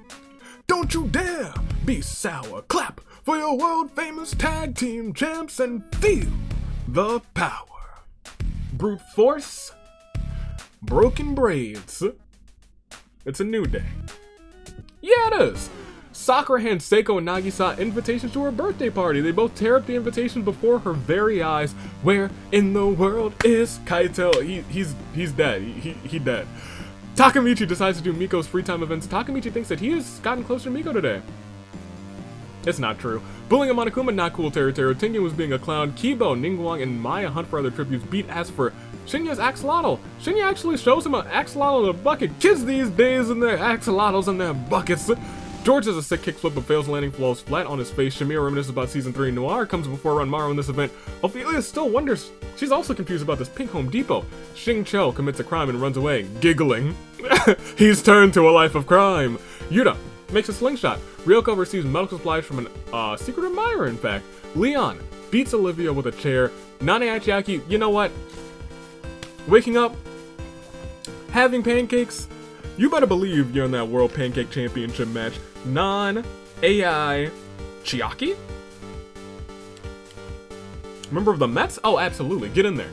Don't you dare be sour. Clap for your world famous tag team champs and feel the power. Brute force, broken braids. It's a new day. Yeah, it is. Sakura hands Seiko and Nagisa invitations to her birthday party. They both tear up the invitation before her very eyes. Where in the world is Kaito? He's dead. He dead. Takamichi decides to do Miko's free time events. Takamichi thinks that he has gotten closer to Miko today. It's not true. Bullying a Monokuma, not cool. Teru Tengen was being a clown. Kibo, Ningguang, and Maya hunt for other tributes. Beat as for Shinya's axolotl. Shinya actually shows him an axolotl in a bucket. Kids these days and their axolotls in their buckets. George has a sick kickflip but fails landing, falls flat on his face. Shamir reminisces about season 3. Noir comes before Ranmaru in this event. Ophelia still wonders. She's also confused about this pink Home Depot. Xing Cho commits a crime and runs away, giggling. He's turned to a life of crime. Yuta makes a slingshot. Ryoko receives medical supplies from an secret admirer, in fact. Leon beats Olivia with a chair. Nana Achiaki, you know what? Waking up, having pancakes. You better believe you're in that World Pancake Championship match. Non-AI Chiaki? Member of the Mets? Oh, absolutely. Get in there.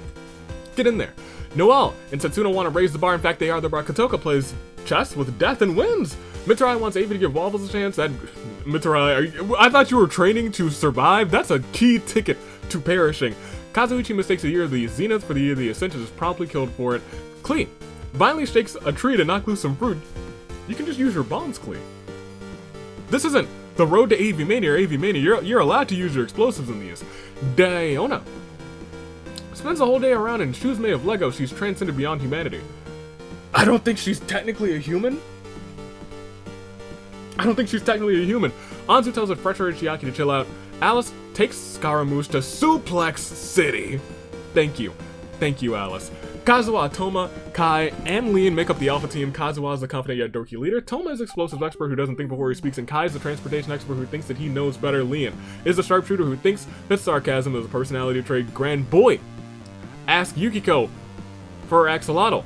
Get in there. Noelle and Setsuna want to raise the bar. In fact, they are the bar. Kotoka plays chess with death and wins. Mitsurai wants Avi to give Waffles a chance. Mitsurai, I thought you were training to survive. That's a key ticket to perishing. Kazuichi mistakes the year of the Zenith for the year of the Ascension, is promptly killed for it. Klee violently shakes a tree to knock loose some fruit. You can just use your bombs, Klee. This isn't the road to AV Mania or AV Mania. You're allowed to use your explosives in these. Diona spends the whole day around in shoes made of Lego. She's transcended beyond humanity. I don't think she's technically a human. Anzu tells a frustrated Chiaki to chill out. Alice takes Scaramouche to Suplex City. Thank you, Alice. Kazuha, Toma, Kai, and Leon make up the Alpha team. Kazuha is the confident yet dorky leader. Toma is the explosives expert who doesn't think before he speaks, and Kai is the transportation expert who thinks that he knows better. Leon is the sharpshooter who thinks that sarcasm is a personality trait. Grand Boy asks Yukiko for her axolotl.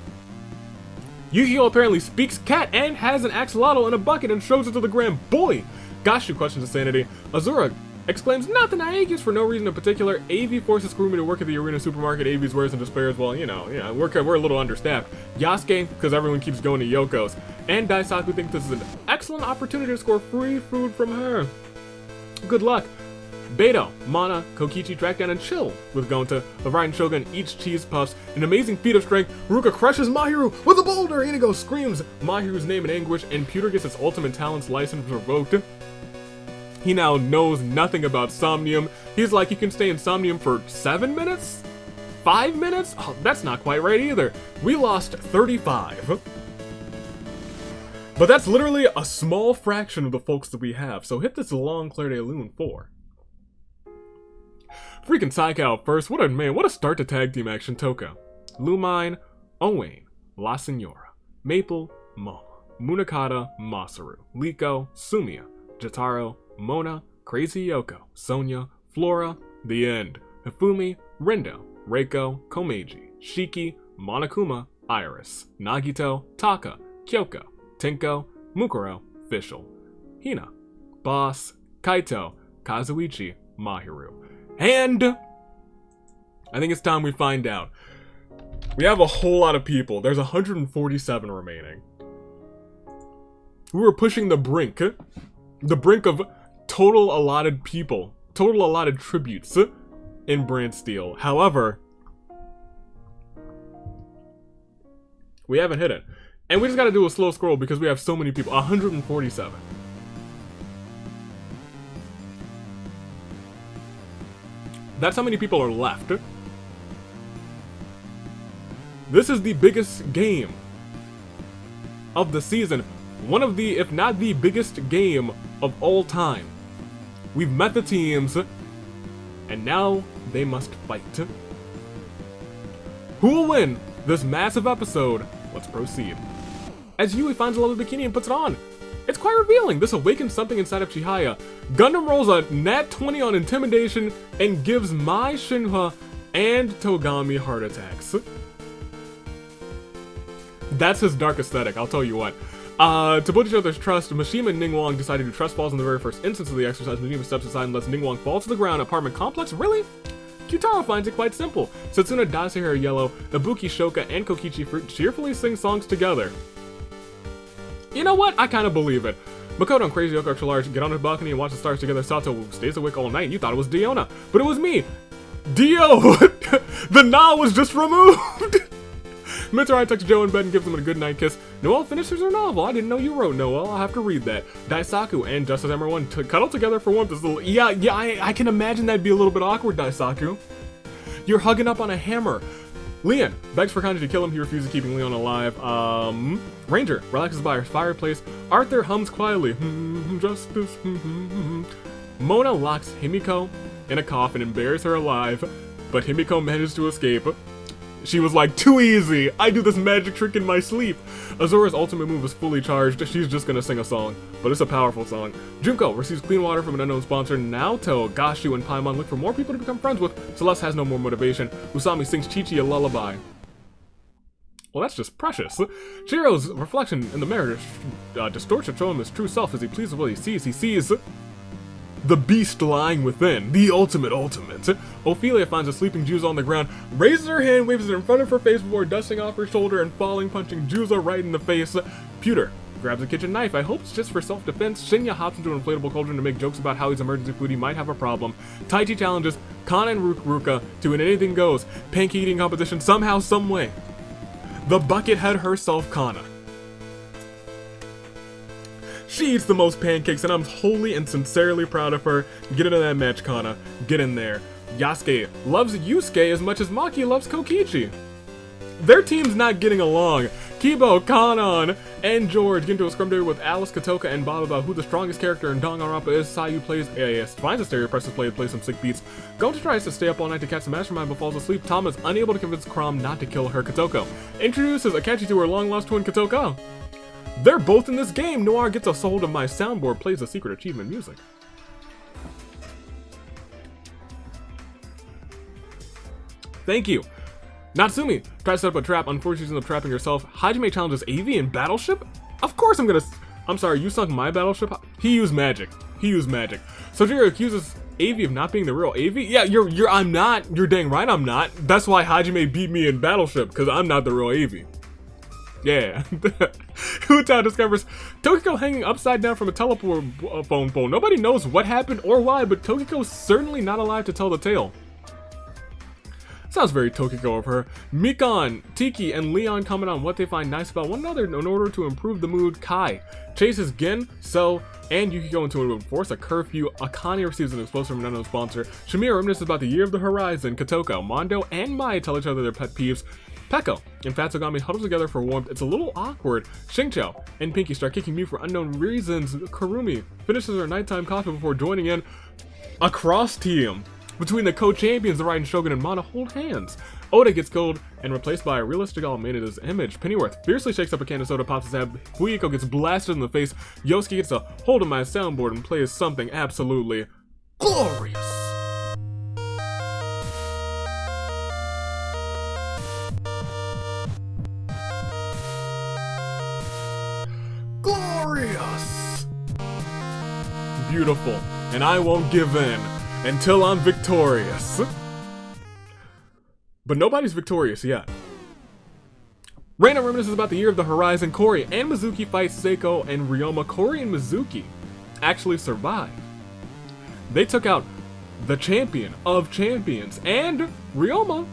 Yukiko apparently speaks cat and has an axolotl in a bucket and shows it to the Grand Boy. Gashu questions his sanity. Azura exclaims, not the Naegus for no reason in particular. AV forces Kurumi to work at the arena supermarket. AV's wears and despairs. Well, we're a little understaffed. Yasuke, because everyone keeps going to Yoko's. And Daisaku thinks this is an excellent opportunity to score free food from her. Good luck. Beto, Mana, Kokichi track down and chill with Gonta. Levari and Shogun each cheese puffs. An amazing feat of strength. Ruka crushes Mahiru with a boulder. Inigo screams Mahiru's name in anguish, and Pewter gets its ultimate talents license revoked. He now knows nothing about Somnium. He's like, you can stay in Somnium for 7 minutes? 5 minutes? Oh, that's not quite right either. We lost 35. But that's literally a small fraction of the folks that we have. So hit this long Claire de Lune 4. Freaking Psycho first. What a start to tag team action. Toka, Lumine, Owain, La Senora, Maple, Momo, Munakata, Masaru, Liko, Sumiya, Jotaro, Mona, Crazy Yoko, Sonia, Flora, The End, Hifumi, Rendo, Reiko, Komeiji, Shiki, Monokuma, Iris, Nagito, Taka, Kyoko, Tenko, Mukuro, Fischl, Hina, Boss, Kaito, Kazuichi, Mahiru. And I think it's time we find out. We have a whole lot of people. There's 147 remaining. We were pushing the brink of total allotted people, total allotted tributes in Brand Steel. However, we haven't hit it. And we just gotta do a slow scroll because we have so many people. 147. That's how many people are left. This is the biggest game of the season. One of the, if not the biggest game of all time. We've met the teams, and now they must fight. Who will win this massive episode? Let's proceed. As Yui finds a lovely bikini and puts it on. It's quite revealing. This awakens something inside of Chihaya. Gundam rolls a nat 20 on intimidation and gives Mai, Shinhwa, and Togami heart attacks. That's his dark aesthetic, I'll tell you what. To build each other's trust, Mishima and Ningguang decide to do trust falls in the very first instance of the exercise. Mishima steps aside and lets Ningguang fall to the ground. Apartment complex? Really? Kyutaro finds it quite simple. Setsuna dyes her hair yellow. Ibuki, Shoka, and Kokichi fruit cheerfully sing songs together. You know what? I kind of believe it. Makoto and Crazy Yoko extra large get on the balcony and watch the stars together. Sato stays awake all night. You thought it was Diona, but it was me. Dio! The Na was just removed! Mitsurai tucks Joe in bed and gives him a good night kiss. Noelle finishes her novel. I didn't know you wrote, Noelle. I'll have to read that. Daisaku and Justice Emerald 1 cuddle together for warmth. This little, I can imagine that'd be a little bit awkward, Daisaku. You're hugging up on a hammer. Leon begs for Kanji to kill him. He refuses, keeping Leon alive. Ranger relaxes by her fireplace. Arthur hums quietly. Justice. Mona locks Himiko in a coffin and buries her alive, but Himiko manages to escape. She was like, too easy. I do this magic trick in my sleep. Azura's ultimate move is fully charged. She's just gonna sing a song, but it's a powerful song. Junko receives clean water from an unknown sponsor. Naoto, Gashu, and Paimon look for more people to become friends with. Celeste has no more motivation. Usami sings Chi-Chi a lullaby. Well, that's just precious. Chihiro's reflection in the mirror distorts to show him his true self as he pleases what he sees. He sees the beast lying within, the ultimate. Ophelia finds a sleeping Juzo on the ground, raises her hand, waves it in front of her face before dusting off her shoulder and falling, punching Juzo right in the face. Pewter grabs a kitchen knife. I hope it's just for self-defense. Shinya hops into an inflatable cauldron to make jokes about how he's emergency food. He might have a problem. Taichi challenges Kana and Ruka to an anything goes pancake eating competition somehow, some way. The buckethead herself, Kana. She eats the most pancakes, and I'm wholly and sincerely proud of her. Get into that match, Kana. Get in there. Yasuke loves Yusuke as much as Maki loves Kokichi. Their team's not getting along. Kibo, Kanon, and George get into a scrum derby with Alice, Katoka, and Bob about who the strongest character in Danganronpa is. Sayu plays AAS, finds a stereo presses play to play some sick beats. Gonta tries to stay up all night to catch the mastermind but falls asleep. Tom is unable to convince Crom not to kill her Kotoko. Introduces Akechi to her long-lost twin Kotoko. They're both in this game. Noir gets a hold of my soundboard, plays the secret achievement music. Thank you. Natsumi tries to set up a trap. Unfortunately, she ends up trapping herself. Hajime challenges AV in Battleship? Of course I'm sorry, you sunk my Battleship? He used magic. Sojiro accuses AV of not being the real AV? Yeah, I'm not. You're dang right I'm not. That's why Hajime beat me in Battleship, because I'm not the real AV. Yeah. Huta discovers Tokiko hanging upside down from a telephone pole. Nobody knows what happened or why, but Tokiko's certainly not alive to tell the tale. Sounds very Tokiko of her. Mikon, Tiki, and Leon comment on what they find nice about one another in order to improve the mood. Kai chases Gin, So, and Yukiko into a force a curfew. Akane receives an explosive from an unknown sponsor. Shamira reminisces about the year of the horizon. Kotoko, Mondo, and Mai tell each other their pet peeves. Peko and Fatsugami huddle together for warmth. It's a little awkward. Xingqiu and Pinky start kicking Mew for unknown reasons. Kurumi finishes her nighttime coffee before joining in. A cross team between the co-champions, the Raiden Shogun and Mana, hold hands. Oda gets killed and replaced by a realistic doll made in his image. Pennyworth fiercely shakes up a can of soda, pops his head. Fuyiko gets blasted in the face. Yosuke gets a hold of my soundboard and plays something absolutely glorious. beautiful, and I won't give in until I'm victorious. But nobody's victorious yet. Reina reminisces about the year of the Horizon. Kori and Mizuki fight Seiko and Ryoma. Kori and Mizuki actually survive. They took out the champion of champions, and Ryoma,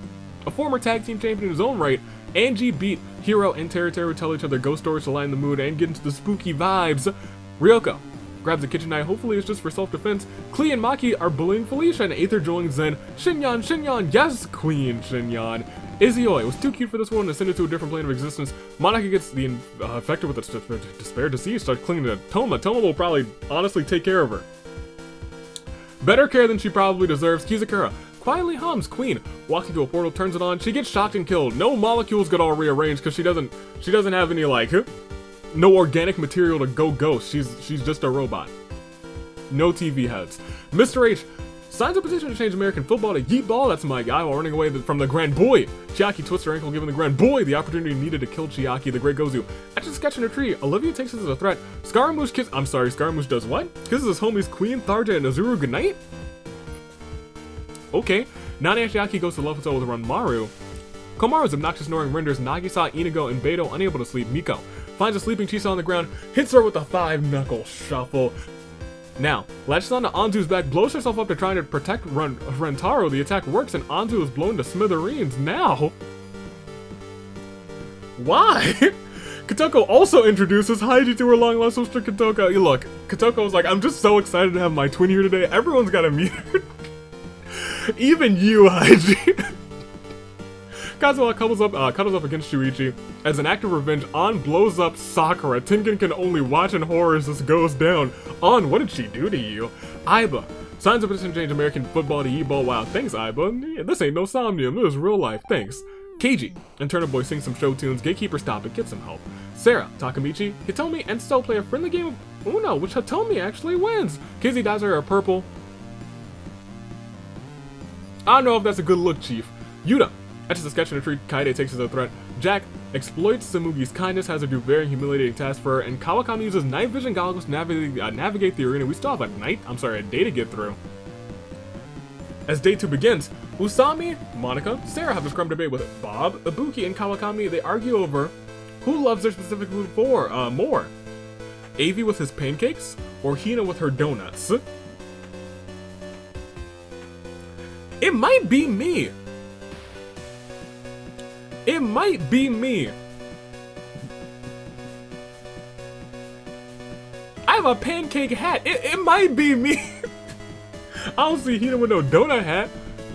a former tag team champion in his own right. Angie beat Hiro and Teru tell each other ghost stories to lighten the mood and get into the spooky vibes. Ryoko grabs a kitchen knife, hopefully it's just for self-defense. Klee and Maki are bullying Felicia, and Aether joins Zen. Shinyan, yes, Queen Shinyan. Izioi was too cute for this one to send it to a different plane of existence. Monaka gets the infected with a despair disease, starts clinging to Toma. Toma will probably honestly take care of her. Better care than she probably deserves. Kizakura quietly hums. Queen walks into a portal, turns it on. She gets shocked and killed. No molecules get all rearranged because she doesn't have any like no organic material to go ghost. She's just a robot. No TV heads. Mr. H signs a petition to change American football to yeet ball. That's my guy while running away from the Grand Boy. Chiaki twists her ankle, giving the Grand Boy the opportunity needed to kill Chiaki. The Great Gozu etches a sketch in a tree. Olivia takes this as a threat. Scaramouche Scaramouche does what? Kisses his homies Queen, Tharja, and Azuru goodnight? Okay. Nana Chiaki goes to love hotel with Ranmaru. Komaru's obnoxious snoring renders Nagisa, Inigo, and Beto unable to sleep. Miko finds a sleeping Chisa on the ground, hits her with a 5-knuckle shuffle. Now, latches onto Anzu's back, blows herself up to trying to protect Rentaro. The attack works and Anzu is blown to smithereens. Now, why? Kotoko also introduces Haiji to her long-lost sister Kotoko. Look, Kotoko was like, I'm just so excited to have my twin here today. Everyone's got to meet her. Even you, Haiji. Kazuha cuddles up against Shuichi. As an act of revenge, An blows up Sakura. Tengen can only watch in horror as this goes down. An, what did she do to you? Aiba signs a petition to change American football to e-ball. Wow, thanks Aiba. Yeah, this ain't no somnium, this is real life, thanks. Keiji and Turner Boy sing some show tunes. Gatekeeper stop it, get some help. Sarah, Takamichi, Hitomi, and Stowe play a friendly game of Uno, which Hitomi actually wins. Kizzy dyes her purple. I don't know if that's a good look, Chief. Yuta etches a sketch in a tree. Kaede takes as a threat. Jack exploits Samugi's kindness, has her do very humiliating tasks for her, and Kawakami uses night vision goggles to navigate the arena. We still have a day to get through. As day 2 begins, Usami, Monica, Sarah have a scrum debate with Bob, Ibuki, and Kawakami. They argue over who loves their specific food more. Avi with his pancakes, or Hina with her donuts. It might be me. It might be me. I have a pancake hat. It might be me. I don't see Hina with no donut hat.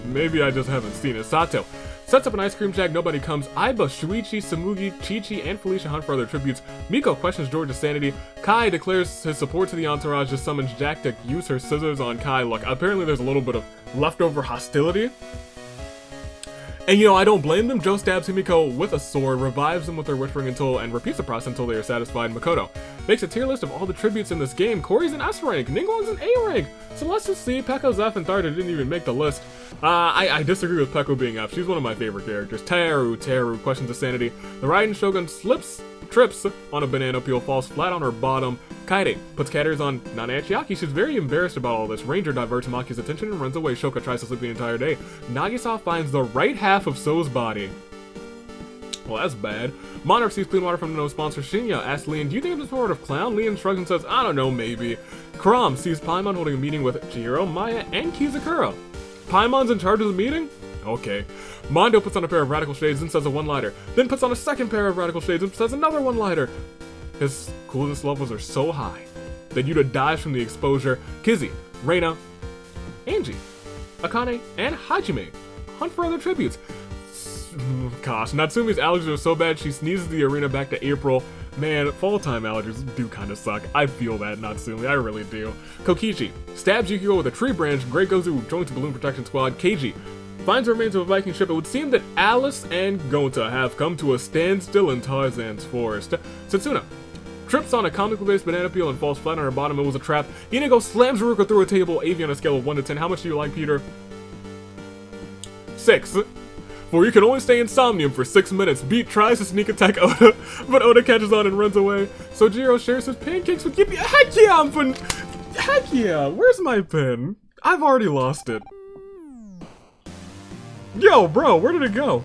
Maybe I just haven't seen it. Sato sets up an ice cream shack. Nobody comes. Aiba, Shuichi, Samugi, Chi-Chi, and Felicia hunt for other tributes. Miko questions George's sanity. Kai declares his support to the entourage. Just summons Jack to use her scissors on Kai. Look, apparently there's a little bit of leftover hostility. And you know, I don't blame them. Joe stabs Himiko with a sword, revives them with her whispering and repeats the process until they are satisfied. Makoto makes a tier list of all the tributes in this game. Corey's an S rank, Ningguang's an A rank. Celeste's C, Pekko's F, and Tharja didn't even make the list. I disagree with Pekko being F. She's one of my favorite characters. Teru questions the sanity. The Raiden Shogun trips on a banana peel, falls flat on her bottom. Kaede puts cat ears on Nana Chiaki. She's very embarrassed about all this. Ranger diverts Maki's attention and runs away. Shoka tries to sleep the entire day. Nagisa finds the right half of So's body. Well, that's bad. Monarch sees clean water from the no sponsor. Shinya asks Leon, do you think I'm sort of clown? Leon shrugs and says, I don't know, maybe. Karam sees Paimon holding a meeting with Chihiro, Maya, and Kizakura. Paimon's in charge of the meeting? Okay. Mondo puts on a pair of radical shades and says a one-liner, then puts on a second pair of radical shades and says another one-liner. His coolness levels are so high that Yuta dies from the exposure. Kizzy, Reina, Angie, Akane, and Hajime hunt for other tributes. Gosh, Natsumi's allergies are so bad she sneezes the arena back to April. Man, fall-time allergies do kinda suck. I feel that, Natsumi, I really do. Kokichi stabs Yukiko with a tree branch. Great Gozu joins the Balloon Protection Squad. Keiji finds the remains of a Viking ship. It would seem that Alice and Gonta have come to a standstill in Tarzan's forest. Setsuna trips on a comically based banana peel and falls flat on her bottom. It was a trap. Inigo slams Ruka through a table. Avi on a scale of 1 to 10. How much do you like, Peter? 6. For you can only stay in Somnium for 6 minutes. Beat tries to sneak attack Oda, but Oda catches on and runs away. Sojiro shares his pancakes with Yippee. Heck yeah, Heck yeah, where's my pin? I've already lost it. Yo, bro, where did it go?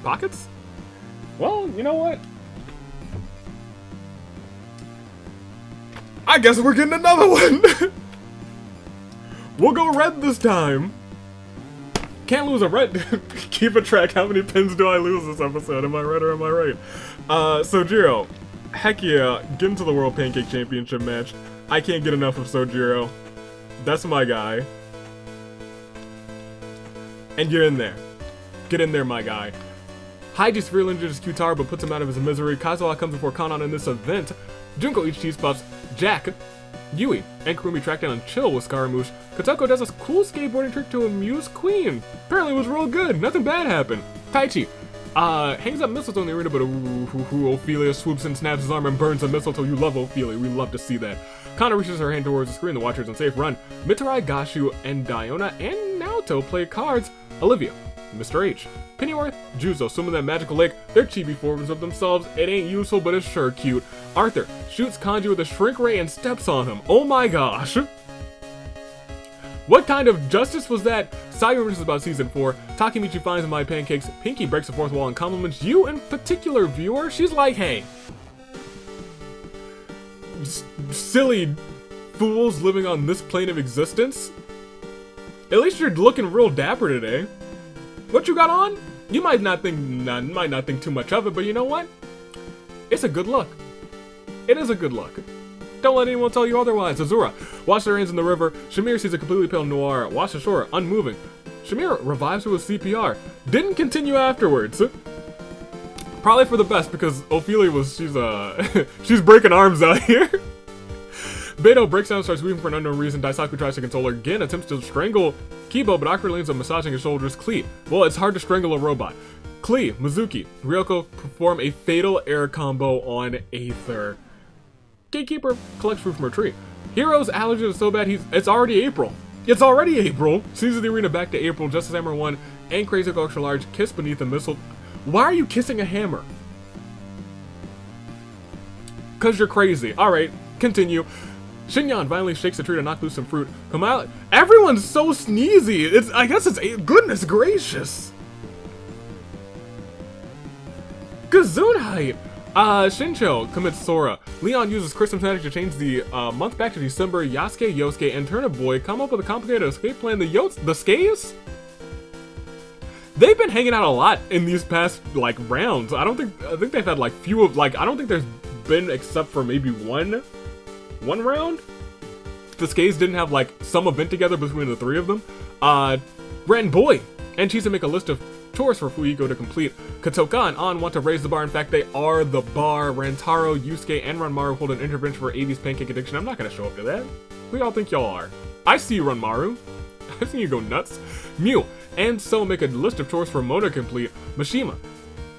Pockets? Well, you know what? I guess we're getting another one! We'll go red this time. Can't lose a red. Keep a track. How many pins do I lose this episode? Am I right or am I right? Sojiro. Heck yeah. Get into the World Pancake Championship match. I can't get enough of Sojiro. That's my guy. And get in there. Get in there, my guy. Haiji's severely injured his Q-Tower, but puts him out of his misery. Kazuha comes before Kanon in this event. Junko eats cheese puffs. Jack, Yui, and Kurumi track down and chill with Scaramouche. Kotoko does this cool skateboarding trick to amuse Queen. Apparently it was real good. Nothing bad happened. Taichi hangs up mistletoe in the arena, but Ophelia swoops and snaps his arm and burns the mistletoe. You love Ophelia. We love to see that. Kana reaches her hand towards the screen. The Watcher's in safe run. Mitarai, Gashu, and Diona and Naoto play cards. Olivia, Mr. H, Pennyworth, Juzo swim in that magical lake. They're chibi forms of themselves. It ain't useful, but it's sure cute. Arthur shoots Kanji with a shrink ray and steps on him. Oh my gosh. What kind of justice was that? Sayu reaches about season 4. Takemichi finds my pancakes. Pinky breaks the fourth wall and compliments you in particular, viewer. She's like, hey, silly fools living on this plane of existence. At least you're looking real dapper today. What you got on? You might not think too much of it, but you know what? It's a good look. It is a good look. Don't let anyone tell you otherwise. Azura washes her hands in the river. Shamir sees a completely pale Noir. Wash ashore, unmoving. Shamir revives her with CPR. Didn't continue afterwards. Probably for the best, because Ophelia she's breaking arms out here. Beto breaks down and starts weeping for an unknown reason. Daisaku tries to console her again, attempts to strangle Kibo, but awkwardly ends up massaging his shoulders. Klee, well, it's hard to strangle a robot. Klee, Mizuki, Ryoko perform a fatal air combo on Aether. Gatekeeper collects fruit from her tree. Hero's allergy is so bad it's already April. It's already April. Seizes the arena back to April. Justice Hammer 1 and Crazy Go Extra Large kiss beneath the missile. Why are you kissing a hammer? Cause you're crazy. Alright, continue. Shinyan violently shakes the tree to knock loose some fruit. Come out. Everyone's so sneezy. I guess it's goodness gracious. Gesundheit. Shincho commits Sora. Leon uses Christmas magic to change the month back to December. Yasuke, Yosuke, and Turnip Boy come up with a complicated escape plan. The Skays? They've been hanging out a lot in these past, like, rounds. I think they've had, like, I don't think there's been, except for maybe one round? The Skays didn't have, like, some event together between the three of them. Ren Boy and Chisa make a list of chores for Fuiko to complete. Katoka and An want to raise the bar. In fact, they are the bar. Rantaro, Yusuke, and Ranmaru hold an intervention for 80s pancake addiction. I'm not gonna show up to that. Who y'all think y'all are? I see you, Ranmaru. I've seen you go nuts. Mew and So make a list of chores for Mona to complete. Mishima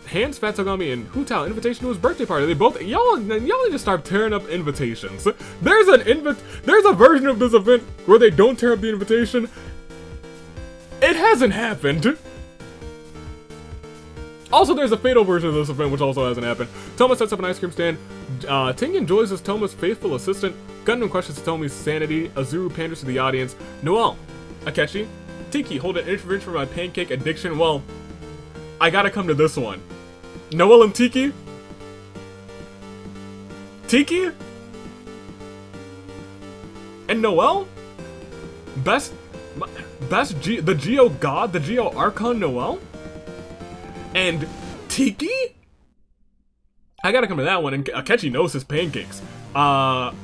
hands Fatsugami and Hutao invitation to his birthday party. They both y'all need to start tearing up invitations. There's a version of this event where they don't tear up the invitation. It hasn't happened. Also, there's a fatal version of this event, which also hasn't happened. Toma sets up an ice cream stand. Ting enjoys as Toma's faithful assistant. Gundam questions Tomi's sanity. Azuru panders to the audience. Noel, Akechi, Tiki hold an intervention for my pancake addiction. Well, I gotta come to this one. Noel and Tiki? Tiki? And Noel? The Geo God, the Geo Archon Noel? And Tiki? I gotta come to that one, and Akechi knows his pancakes. But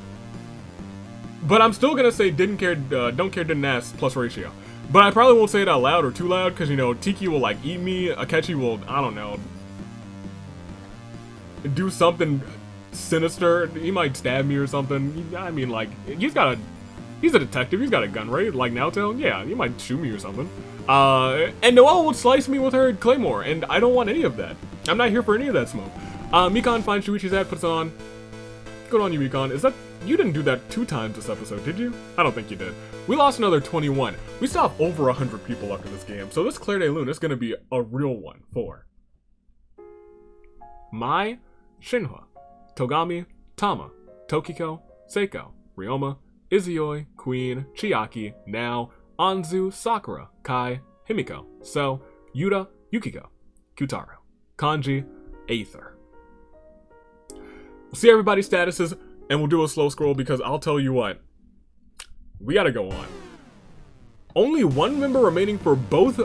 I'm still gonna say don't care, didn't ask, plus ratio. But I probably won't say it out loud or too loud, because, you know, Tiki will, like, eat me. Akechi will, I don't know, do something sinister. He might stab me or something. I mean, like, he's a detective. He's got a gun, right? Like Naoto? Yeah, he might shoot me or something. And Noelle would slice me with her claymore, and I don't want any of that. I'm not here for any of that smoke. Mikan finds Shuichi's hat, puts it on. Good on you, Mikan. You didn't do that 2 times this episode, did you? I don't think you did. We lost another 21. We still have over 100 people after this game, so this Claire de Lune is gonna be a real one for my Shinhwa, Togami, Tama, Tokiko, Seiko, Ryoma, Izuyoi, Queen, Chiaki, Nao, Anzu, Sakura, Kai, Himiko, So, Yuta, Yukiko, Kutaro, Kanji, Aether. We'll see everybody's statuses, and we'll do a slow scroll because I'll tell you what, we gotta go on. Only one member remaining for both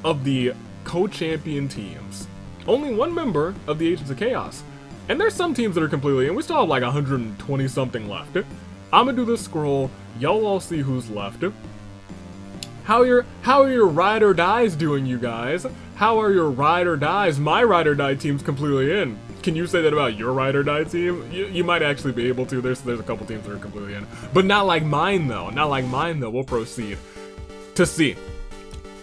of the co-champion teams. Only one member of the Agents of Chaos. And there's some teams that are completely in. We still have like 120 something left. I'm gonna do this scroll. Y'all all see who's left. How are your ride or dies doing, you guys? How are your ride or dies? My ride or die team's completely in. Can you say that about your ride or die team? You might actually be able to. There's a couple teams that are completely in. But not like mine though. Not like mine though. We'll proceed to C.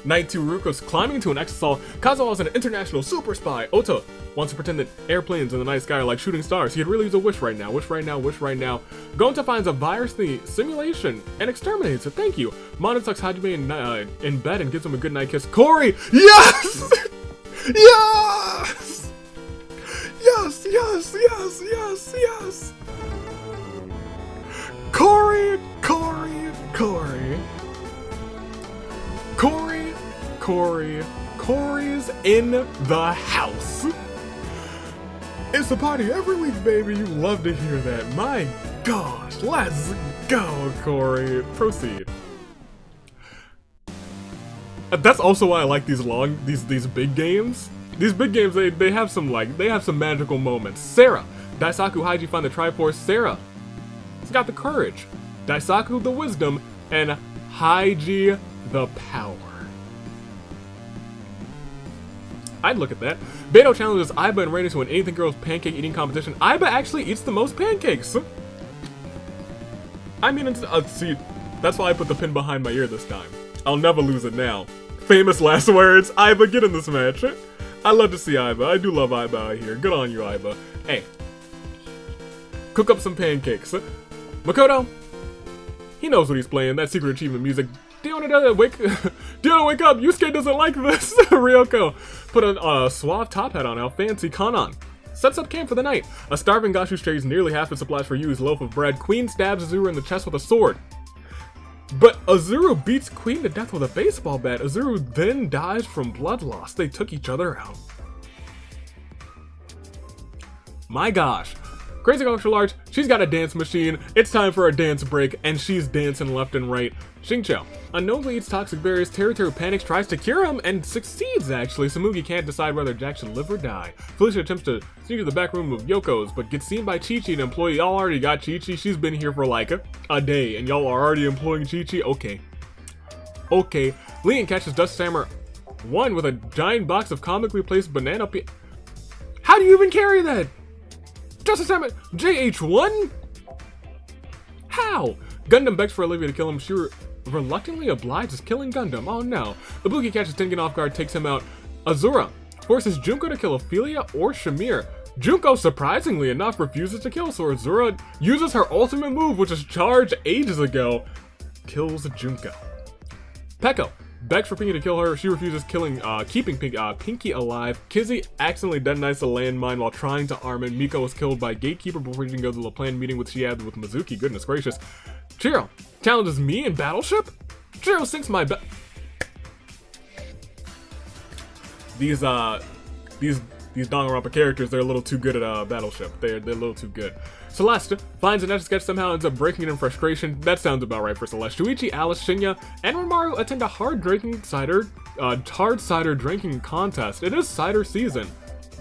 Night 2, Ruko's climbing into an exasol. Kazuha is an international super spy. Ota wants to pretend that airplanes in the night sky are like shooting stars. He could really use a wish right now. Wish right now. Wish right now. Gonta finds a virus in the simulation and exterminates it. Thank you. Mono tucks Hajime in bed and gives him a good night kiss. Corey! Yes! Yes! Yes, yes, yes, yes, yes! Corey, Corey, Corey. Corey's in the house. It's a party every week, baby. You love to hear that. My gosh, let's go, Corey. Proceed. That's also why I like these big games. These big games, they have some magical moments. Sarah, Daisaku, Haiji find the Triforce. Sarah, has got the courage. Daisaku, the wisdom, and Haiji, the power. I'd look at that. Beto challenges Aiba and Raina to an anything girls pancake eating competition. Aiba actually eats the most pancakes. I mean, see, that's why I put the pin behind my ear this time. I'll never lose it now. Famous last words. Aiba, get in this match. I love to see Aiba. I do love Aiba out here. Good on you, Aiba. Hey, cook up some pancakes. Makoto, he knows what he's playing. That secret achievement music. Do you want to wake up? Yusuke doesn't like this. Ryoko, put a suave top hat on. How fancy. Kanan sets up camp for the night. A starving Gashu trades nearly half its supplies for Yu's loaf of bread. Queen stabs Azuru in the chest with a sword. But Azuru beats Queen to death with a baseball bat. Azuru then dies from blood loss. They took each other out. My gosh. Crazy Culture Large, she's got a dance machine. It's time for a dance break, and she's dancing left and right. Xingqiu unknowingly eats toxic berries. Teru panics, tries to cure him, and succeeds actually. Samugi can't decide whether Jack should live or die. Felicia attempts to sneak to the back room of Yoko's, but gets seen by Chi-Chi, an employee. Y'all already got Chi-Chi. She's been here for like a day, and y'all are already employing Chi-Chi? Okay. Leon catches Dust Hammer 1 with a giant box of comically placed banana How do you even carry that? Justice Hammer JH1? How? Gundam begs for Olivia to kill him. She reluctantly obliges, killing Gundam. Oh no. Ibuki catches Tengen off guard, takes him out. Azura forces Junko to kill Ophelia or Shamir. Junko, surprisingly enough, refuses to kill, so Azura uses her ultimate move, which is charged ages ago. Kills Junko. Peko begs for Pinky to kill her. She refuses, keeping Pinky alive. Kizzy accidentally detonates a landmine while trying to arm it. Miko was killed by Gatekeeper before she can go to a planned meeting with Shiad with Mizuki. Goodness gracious. Chiro challenges me in Battleship? Chiro sinks my These Danganronpa characters, they're a little too good at Battleship. They're a little too good. Celeste finds an etch-a-sketch, somehow ends up breaking it in frustration. That sounds about right for Celeste. Shuichi, Alice, Shinya, and Romaru attend a hard cider drinking contest. It is cider season.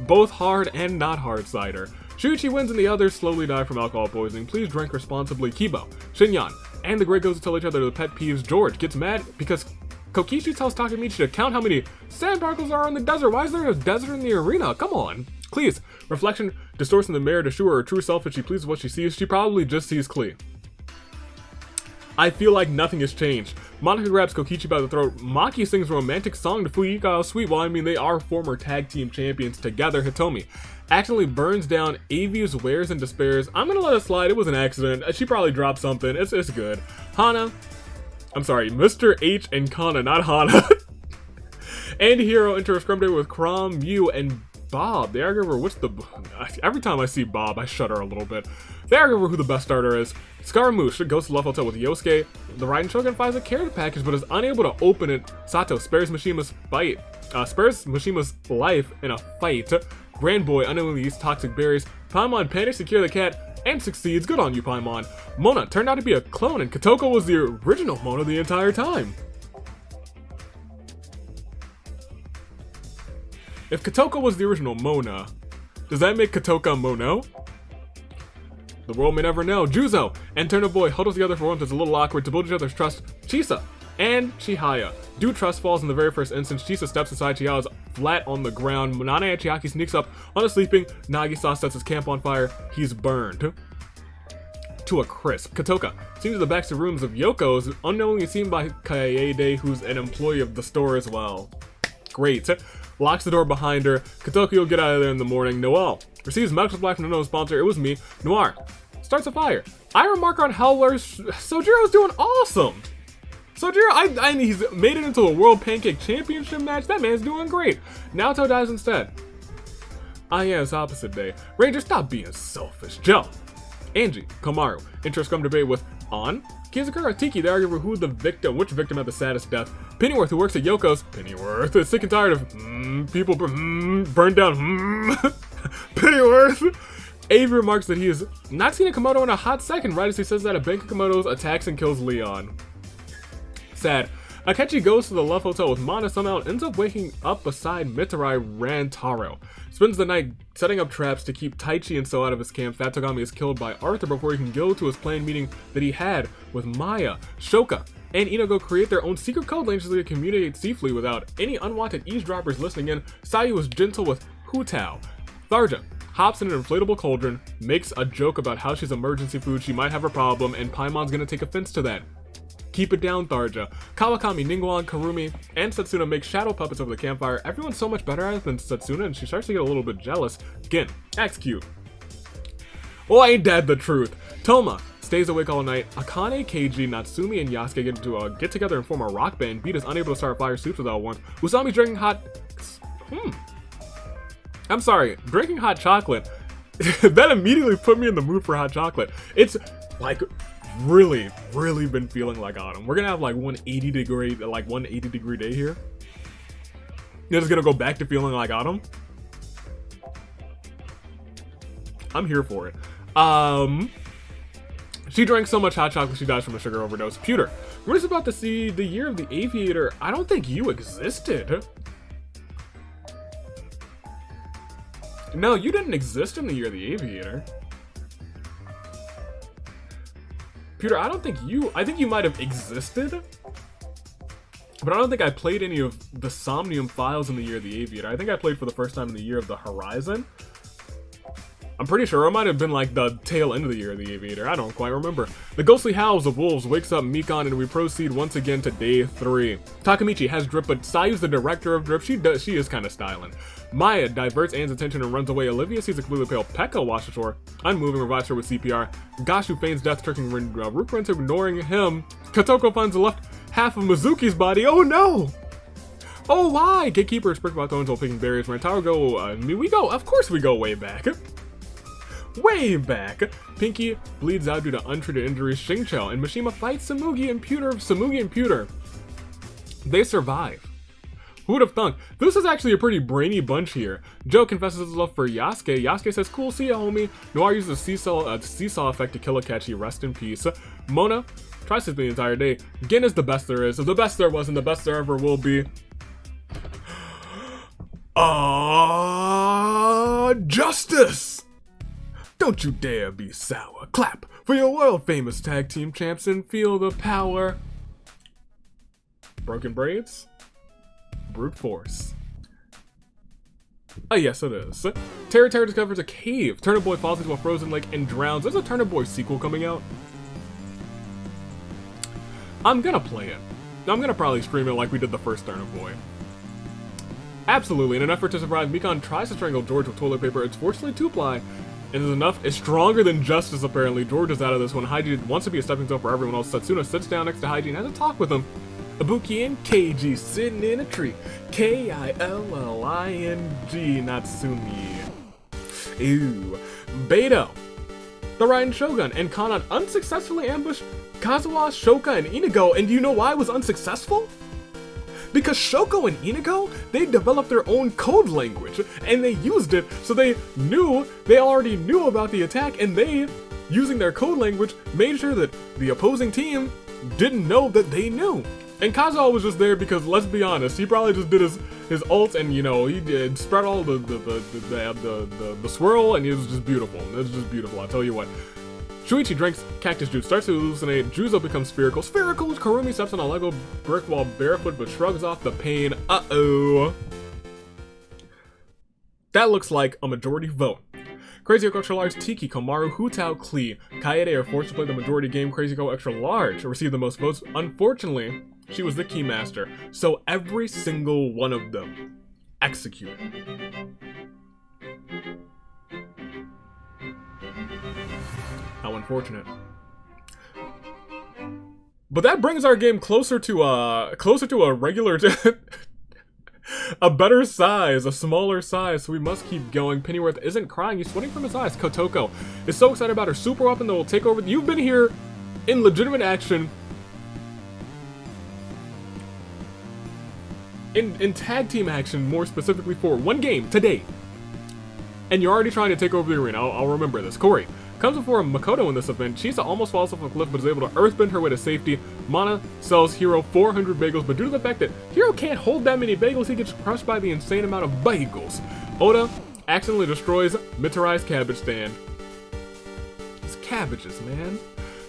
Both hard and not hard cider. Shuichi wins and the others slowly die from alcohol poisoning. Please drink responsibly. Kibo, Shinyan, and the Grey Ghosts tell each other their pet peeves. George gets mad because Kokishi tells Takemichi to count how many sand particles are in the desert. Why is there a desert in the arena? Come on. Please. Reflection distorts in the mirror to show her true self and she pleases what she sees. She probably just sees Klee. I feel like nothing has changed. Monica grabs Kokichi by the throat. Maki sings a romantic song to Fuyuka Sweet. Well, I mean, they are former tag team champions together. Hitomi accidentally burns down Avi's wares and despairs. I'm gonna let it slide. It was an accident. She probably dropped something. It's good. I'm sorry, Mr. H and Kana, not Hana. And Hero enter a scrum day with Crom, Mew, and Bob. They argue over which the... Every time I see Bob, I shudder a little bit. They argue over who the best starter is. Scaramouche goes to the left hotel with Yosuke. The Raiden Shogun finds a care package but is unable to open it. Sato spares Mishima's life in a fight. Grand Boy unknowingly eats toxic berries. Paimon panics to cure the cat and succeeds. Good on you, Paimon. Mona turned out to be a clone, and Kotoko was the original Mona the entire time. If Kotoko was the original Mona, does that make Kotoka Mono? The world may never know. Juzo and Turner Boy huddle together for once. It's a little awkward to build each other's trust. Chisa and Chihaya do trust falls in the very first instance. Chisa steps aside. Chihaya's flat on the ground. Nana and Chiaki sneaks up on a sleeping. Nagisa sets his camp on fire. He's burned to a crisp. Kotoka seems to the back of rooms of Yoko's, unknowingly seen by Kaede, who's an employee of the store as well. Great. Locks the door behind her. Kotoka will get out of there in the morning. Noel receives medical supply from the no sponsor. It was me. Noir starts a fire. I remark on how Sojiro's doing awesome. Sojiro, he's made it into a World Pancake Championship match. That man's doing great. Naoto dies instead. Yeah, it's opposite day. Ranger, stop being selfish. Joe, Angie, Komaru, interest come debate with An, Kizakura, Tiki. They argue over which victim had the saddest death. Pennyworth, who works at Yoko's. Pennyworth is sick and tired of people burned down. Pennyworth. Avery remarks that he has not seen a Komodo in a hot second, right as he says that a bank of Komodos attacks and kills Leon. Sad. Akechi goes to the Love Hotel with Mana, somehow ends up waking up beside Mitarai Rantaro. Spends the night setting up traps to keep Taichi and So out of his camp. Fat Togami is killed by Arthur before he can go to his planned meeting that he had with Maya. Shoka and Inogo create their own secret code language so they can communicate safely without any unwanted eavesdroppers listening in. Sayu is gentle with Hutao. Tharja hops in an inflatable cauldron, makes a joke about how she's emergency food, she might have a problem, and Paimon's gonna take offense to that. Keep it down, Tharja. Kawakami, Ningguang, Karumi, and Satsuna make shadow puppets over the campfire. Everyone's so much better at it than Satsuna, and she starts to get a little bit jealous. Gin acts cute. Well, ain't that the truth? Toma stays awake all night. Akane, Keiji, Natsumi, and Yasuke get together and form a rock band. Beat is unable to start fire soups without warmth. Usami's drinking hot... I'm sorry, drinking hot chocolate. That immediately put me in the mood for hot chocolate. It's like... really been feeling like autumn. We're gonna have like 180 degree day here. You're just gonna go back to feeling like autumn. I'm here for it. She drank so much hot chocolate she dies from a sugar overdose. Pewter, we're just about to see the year of the aviator. I don't think you existed. No, you didn't exist in the year of the aviator. Peter, I think you might have existed, but I don't think I played any of the Somnium Files in the year of the Aviator. I think I played for the first time in the year of the Horizon. I'm pretty sure it might have been like the tail end of the year of the Aviator. I don't quite remember. The ghostly howls of wolves wakes up Mikan, and we proceed once again to day 3. Takamichi has drip, but Sayu's the director of drip. She is kind of styling. Maya diverts Anne's attention and runs away. Olivia sees a completely pale Pekka wash ashore. Unmoving revives her with CPR. Gashu feigns death, tricking Ruka into ignoring him. Kotoko finds the left half of Mizuki's body. Oh no! Oh why? Gatekeeper is pricked by thorns while picking berries. Rantaro of course we go way back. Way back! Pinky bleeds out due to untreated injuries. Xingqiu and Mishima fight Samugi and Pewter. They survive. Who would have thunk? This is actually a pretty brainy bunch here. Joe confesses his love for Yasuke. Yasuke says, cool, see ya, homie. Noir uses the seesaw effect to kill Akechi. Rest in peace. Mona tries to sleep the entire day. Gin is the best there is, the best there was, and the best there ever will be. Justice! Don't you dare be sour. Clap for your world famous tag team champs and feel the power. Broken braids? Brute force. Yes it is. Terra discovers a cave. Turner Boy falls into a frozen lake and drowns. There's a Turner Boy sequel coming out. I'm gonna play it. I'm gonna probably stream it like we did the first Turner Boy. Absolutely. In an effort to survive, Mikan tries to strangle George with toilet paper. It's fortunately 2-ply. And is enough. It's stronger than Justice, apparently. George is out of this one. Hygiene wants to be a stepping stone for everyone else. Satsuna sits down next to Hygiene and has a talk with him. Ibuki and Keiji sitting in a tree. Killing, not Sumi. Ew. Beto, the Raiden Shogun, and Kanan unsuccessfully ambushed Kazuha, Shoka, and Inigo, and do you know why it was unsuccessful? Because Shoko and Inigo, they developed their own code language, and they used it, so they already knew about the attack, and they, using their code language, made sure that the opposing team didn't know that they knew. And Kazuha was just there because, let's be honest, he probably just did his ult, and he did spread all the swirl, and it was just beautiful. It was just beautiful, I'll tell you what. Shuichi drinks cactus juice, starts to hallucinate, Juzo becomes spherical. Karumi steps on a Lego brick wall barefoot but shrugs off the pain. Uh-oh. That looks like a majority vote. Crazy Go Extra Large, Tiki, Komaru, Hutao, Klee, Kaede are forced to play the majority game. Crazy Go Extra Large received the most votes. Unfortunately, she was the keymaster, so every single one of them executed. How unfortunate. But that brings our game closer to a regular, a better size, a smaller size, so we must keep going. Pennyworth isn't crying, he's sweating from his eyes. Kotoko is so excited about her super weapon that will take over. You've been here in legitimate action, in tag team action, more specifically for one game today, and you're already trying to take over the arena. I'll remember this. Corey comes before Makoto in this event. Chisa almost falls off a cliff but is able to earthbend her way to safety. Mana sells Hiro 400 bagels, but due to the fact that Hiro can't hold that many bagels, he gets crushed by the insane amount of bagels. Oda accidentally destroys Mitarai's cabbage stand. It's cabbages, man.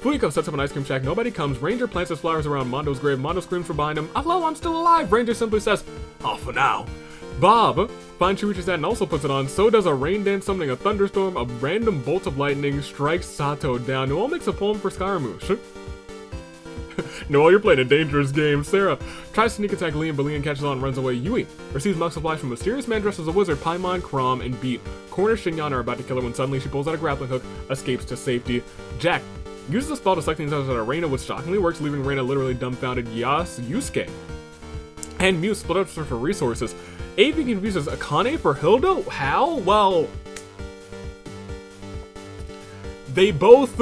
Fuyuko sets up an ice cream shack. Nobody comes. Ranger plants his flowers around Mondo's grave. Mondo screams from behind him, "Hello, I'm still alive!" Ranger simply says, "Oh, for now." Bob finds Shuichi's hat and also puts it on. So does a rain dance summoning a thunderstorm. A random bolt of lightning strikes Sato down. Noel makes a poem for Scaramouche. Noel, you're playing a dangerous game. Sarah tries to sneak attack Liam, but Liam catches on and runs away. Yui receives Mux supplies from a mysterious man dressed as a wizard. Paimon, Chrom, and Beat corner Shinyan are about to kill her when suddenly she pulls out a grappling hook, escapes to safety. Jack uses the spell to suck things out of Reina, which shockingly works, leaving Reina literally dumbfounded. Yusuke and Mew split up for resources. Avi confuses Akane for Hilda? How? Well, they both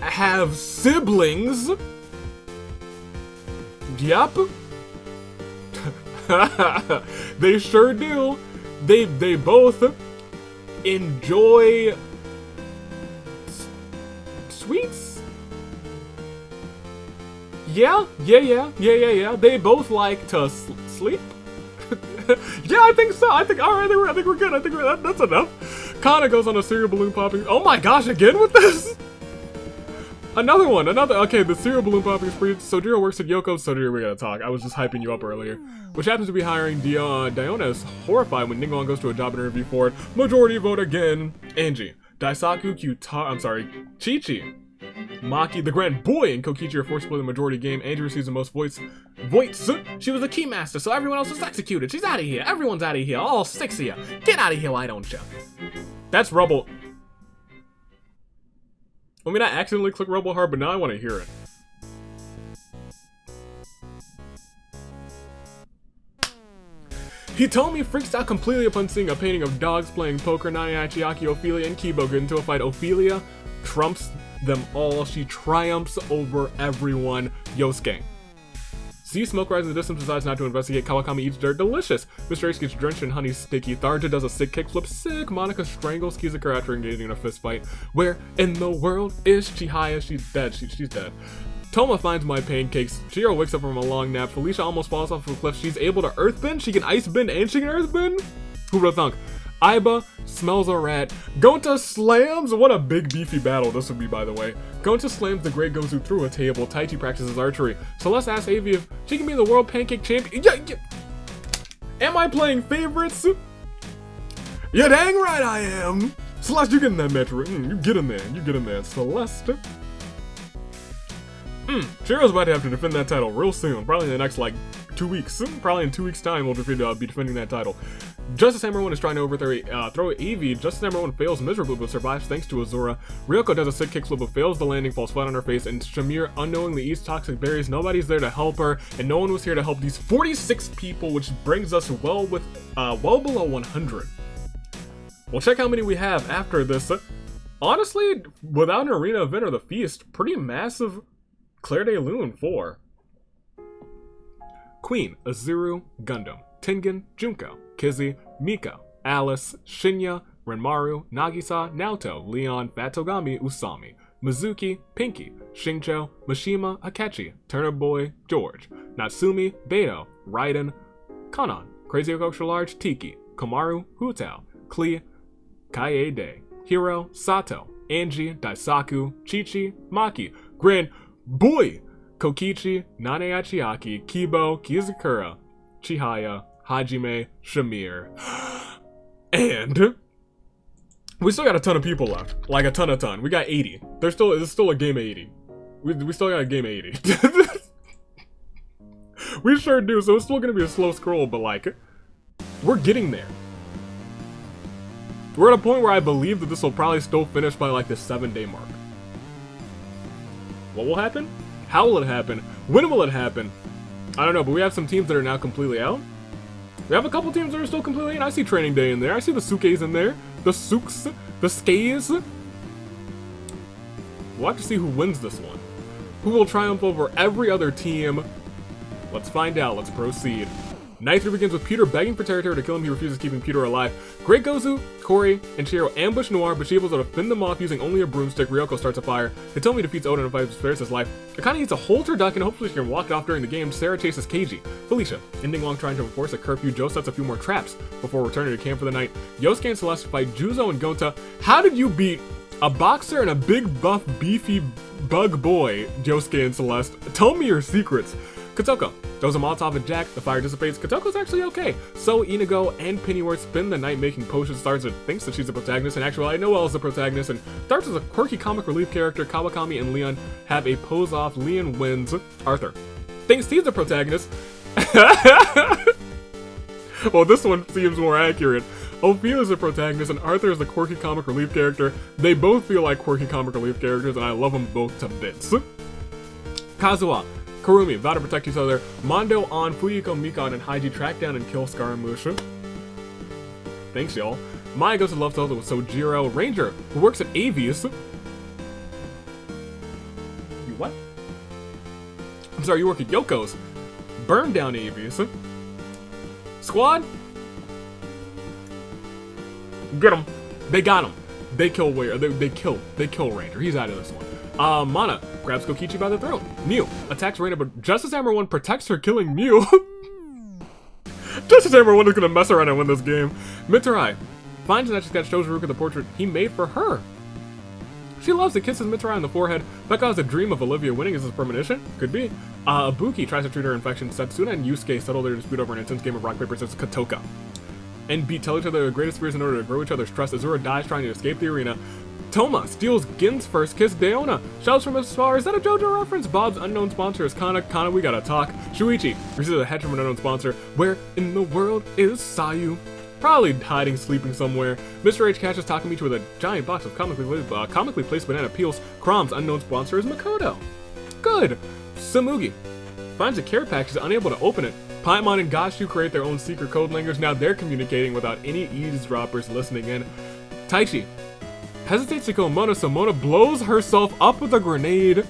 have siblings. Yep. They sure do. They both enjoy sweets. Yeah. They both like to sleep. Yeah, I think so. I think we're good. I think that's enough. Kana goes on a cereal balloon popping. Oh my gosh, again with this? Another one. Okay, the cereal balloon popping spree. Sojiro works at Yoko. Sojiro, we gotta talk. I was just hyping you up earlier. Which happens to be hiring Diona is horrified when Ningguang goes to a job interview for it. Majority vote again. Angie, Daisaku, Chi-Chi, Maki, the grand boy, and Kokichi are forced to play the majority game. Angie receives the most votes. She was the keymaster, so everyone else was executed. She's out of here. Everyone's out of here. All 6 of you. Get out of here, why don't you? That's Rubble. I mean, I accidentally clicked Rubble hard, but now I want to hear it. Hitomi freaks out completely upon seeing a painting of dogs playing poker. Nani, Chiaki, Ophelia, and Kibo get into a fight. Ophelia trumps them all. She triumphs over everyone. Yosuke sees smoke rise in the distance, decides not to investigate. Kawakami eats dirt. Delicious. Mr. Ace gets drenched in honey sticky. Tharja does a sick kickflip. Sick. Monica strangles Kizukura after engaging in a fist fight. Where in the world is Chihaya? She's dead. She's dead. Toma finds my pancakes. Chihiro wakes up from a long nap. Felicia almost falls off a cliff. She's able to earthbend. She can ice bend and she can earthbend. Who would've thunk? Aiba smells a rat. Gonta slams. What a big beefy battle this would be, by the way. Gonta slams the great Gozu through a table. Taichi practices archery. Celeste asks Avi if she can be the world pancake champion. Yeah. Am I playing favorites? Yeah, dang right I am. Celeste, you get in that match. You get in there. You get in there. Celeste. Chihiro's about to have to defend that title real soon. Probably in the next, like, 2 weeks. Probably in 2 weeks' time, we'll be defending that title. Justice Hammer 1 is trying to overthrow Eevee. Justice Hammer 1 fails miserably but survives thanks to Azura. Ryoko does a sick kickflip but fails the landing, falls flat on her face, and Shamir unknowingly eats toxic berries. Nobody's there to help her, and no one was here to help these 46 people, which brings us well below 100. We'll check how many we have after this. Honestly, without an arena event or the feast, pretty massive Claire de Lune 4. Queen, Azuru, Gundam, Tengen, Junko, Kizzy, Miko, Alice, Shinya, Renmaru, Nagisa, Naoto, Leon, Fatogami, Usami, Mizuki, Pinky, Shincho, Mishima, Akechi, Turner Boy, George, Natsumi, Beto, Raiden, Kanon, Crazy Extra Large, Tiki, Komaru, Hutao, Klee, Kaede, Hiro, Sato, Angie, Daisaku, Chichi, Maki, Grand Boy, Kokichi, Nane Achiaki, Kibo, Kizakura, Chihaya, Hajime, Shamir, and we still got a ton of people left. Like a ton. We got 80. It's still a game of 80. We still got a game of 80. We sure do, so it's still gonna be a slow scroll, but like, we're getting there. We're at a point where I believe that this will probably still finish by like the 7-day mark. What will happen? How will it happen? When will it happen? I don't know, but we have some teams that are now completely out. We have a couple teams that are still completely in. I see Training Day in there. I see the Sukes in there. The Suks. The Skays. We'll have to see who wins this one. Who will triumph over every other team? Let's find out. Let's proceed. Night 3 begins with Peter begging for Terra to kill him. He refuses, keeping Peter alive. Great Gozu, Corey, and Chihiro ambush Noir, but she able to fend them off using only a broomstick. Ryoko starts a fire. Hitomi defeats Oden and fights spares his life. Akane eats a whole turducken and hopefully she can walk it off during the game. Sarah chases Keiji. Felicia, ending long trying to enforce a curfew. Joe sets a few more traps before returning to camp for the night. Yosuke and Celeste fight Juzo and Gonta. How did you beat a boxer and a big buff beefy bug boy, Yosuke and Celeste? Tell me your secrets. Kotoko throws a Molotov at Jack, the fire dissipates. Kotoko's actually okay. So Inigo and Pennyworth spend the night making potions. Starza thinks that she's the protagonist, and actually Noelle's the protagonist, and starts as a quirky comic relief character. Kawakami and Leon have a pose-off. Leon wins. Arthur thinks he's the protagonist. Well, this one seems more accurate. Ophia's the protagonist, and Arthur is the quirky comic relief character. They both feel like quirky comic relief characters, and I love them both to bits. Kazuha, Kurumi vow to protect each other. Mondo, On, Fuyuko, Mikon, and Haiji track down and kill Scaramouche. Thanks, y'all. Maya goes to Love Zelda with Sojiro. Ranger, who works at Avius. You what? I'm sorry, you work at Yoko's. Burn down Avius. Squad? Get him. They got him. They kill Ranger. He's out of this one. Mana grabs Kokichi by the throat. Mew attacks Reina, but Justice Hammer 1 protects her, killing Mew. Justice Hammer 1 is gonna mess around and win this game. Mitsurai finds and Etch-a-Sketch shows Ruka the portrait he made for her. She loves to kisses Mitsurai on the forehead. Becca has a dream of Olivia winning. Is this premonition? Could be. Ibuki tries to treat her infection. Setsuna and Yusuke settle their dispute over an intense game of rock, paper, scissors, Kotoka. And tell each other their greatest fears in order to grow each other's trust. Azura dies trying to escape the arena. Toma steals Gin's first kiss. Deona shouts from as far. Is that a JoJo reference? Bob's unknown sponsor is Kana. Kana, we gotta talk. Shuichi receives a head from an unknown sponsor. Where in the world is Sayu? Probably hiding, sleeping somewhere. Mr. H catches Takamichi with a giant box of comically placed banana peels. Crom's unknown sponsor is Makoto. Good. Samugi finds a care package, is unable to open it. Paimon and Gashu create their own secret code language. Now they're communicating without any eavesdroppers listening in. Taichi hesitates to kill Mona, so Mona blows herself up with a grenade.